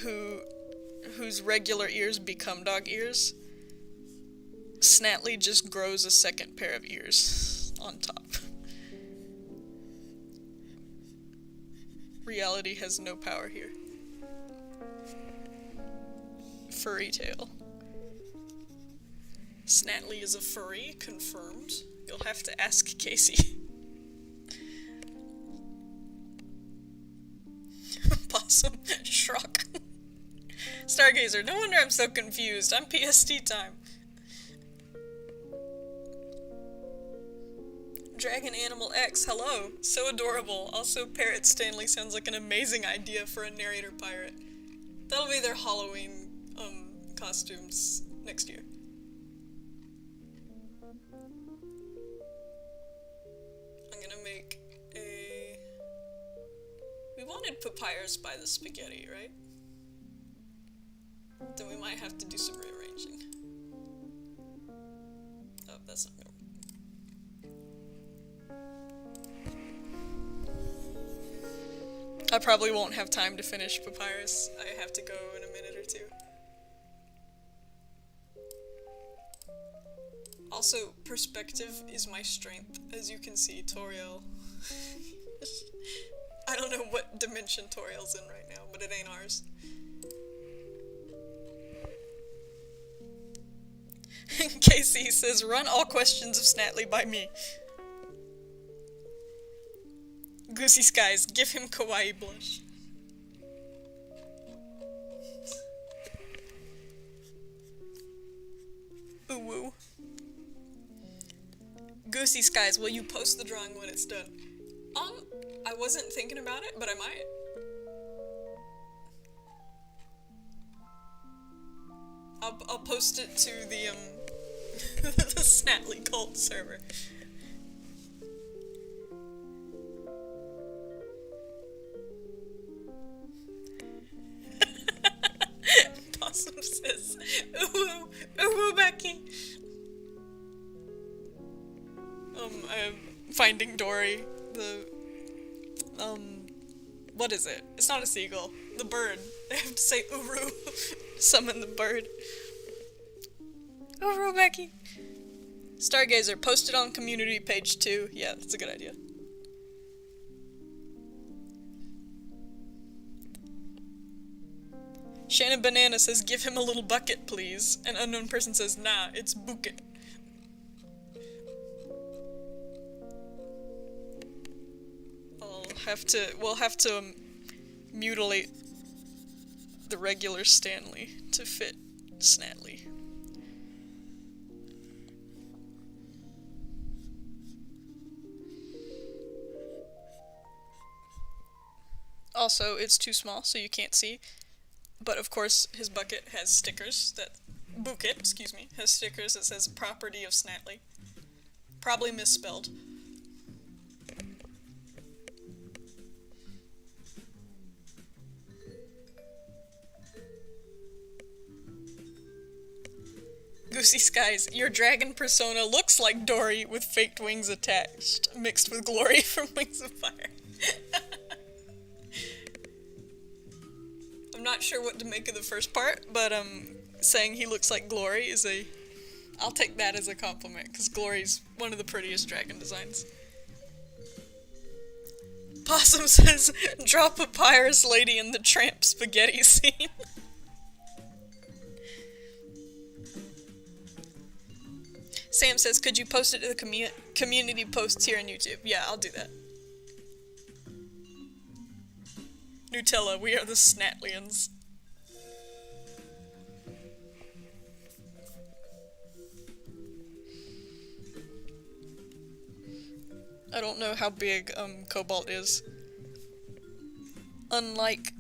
whose regular ears become dog ears, Snately just grows a second pair of ears on top. Reality has no power here. Furry tail. Snately is a furry, confirmed. You'll have to ask Casey. Possum. Shruck. Stargazer, no wonder I'm so confused. I'm PST time. Dragon Animal X, hello. So adorable. Also, Parrot Stanley sounds like an amazing idea for a narrator pirate. That'll be their Halloween, costumes next year. I'm gonna make a... We wanted Papyrus by the spaghetti, right? Then we might have to do some rearranging. Oh, that's not gonna... I probably won't have time to finish Papyrus. I have to go in a minute or two. Also, perspective is my strength. As you can see, Toriel. I don't know what dimension Toriel's in right now, but it ain't ours. Casey says, run all questions of Snately by me. Goosey Skies, give him kawaii blush. Ooh woo. Goosey Skies, will you post the drawing when it's done? I wasn't thinking about it, but I might. I'll post it to the, the Snately cult server. Possum says, ooh, ooh, Becky. I'm finding Dory, what is it? It's not a seagull. The bird. I have to say Uru. Summon the bird. Uru, Becky. Stargazer, post it on community page 2. Yeah, that's a good idea. Shannon Banana says, give him a little bucket, please. An unknown person says, nah, it's bucket. We'll have to mutilate the regular Stanley to fit Snately. Also, it's too small, so you can't see. But of course, his bucket has stickers that... Bucket, excuse me, has stickers that says property of Snately. Probably misspelled. Goosey Skies, your dragon persona looks like Dory with faked wings attached, mixed with glory from Wings of Fire. I'm not sure what to make of the first part, but saying he looks like Glory is I'll take that as a compliment, because Glory's one of the prettiest dragon designs. Possum says, drop Papyrus Lady in the tramp spaghetti scene. Sam says, could you post it to the community posts here on YouTube? Yeah, I'll do that. Nutella, we are the Snatlians. I don't know how big, Cobalt is. Unlike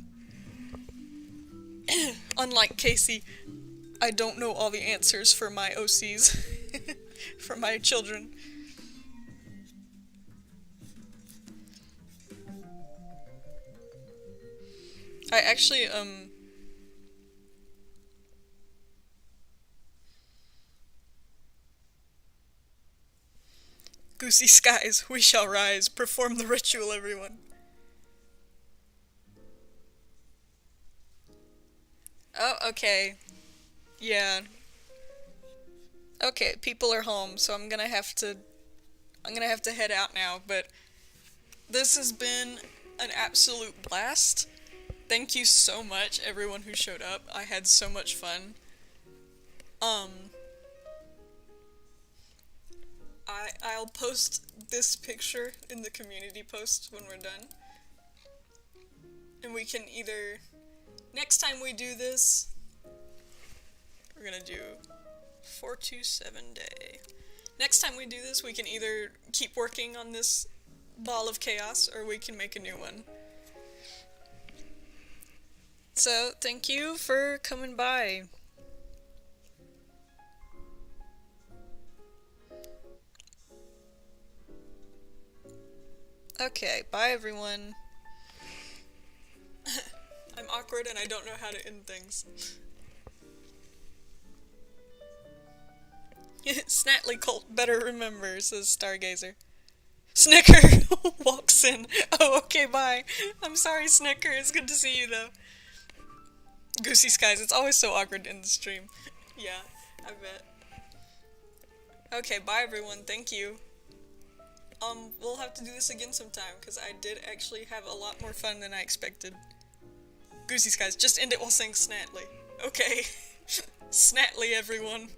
Casey, I don't know all the answers for my OCs. For my children. I actually, Goosey Skies, we shall rise. Perform the ritual, everyone. Oh, okay. Yeah. Okay, people are home, so I'm gonna have to head out now, but this has been an absolute blast. Thank you so much, everyone who showed up. I had so much fun. I'll post this picture in the community post when we're done. And we can either, next time we do this, we're gonna do 427 day. Next time we do this, we can either keep working on this ball of chaos, or we can make a new one. So, thank you for coming by. Okay, bye everyone. I'm awkward and I don't know how to end things. Snately cult better remember, says Stargazer. Snicker walks in. Oh, okay, bye. I'm sorry, Snicker. It's good to see you, though. Goosey Skies, it's always so awkward in the stream. Yeah, I bet. Okay, bye everyone. Thank you. We'll have to do this again sometime, because I did actually have a lot more fun than I expected. Goosey Skies, just end it while saying Snately. Okay. Snately, everyone.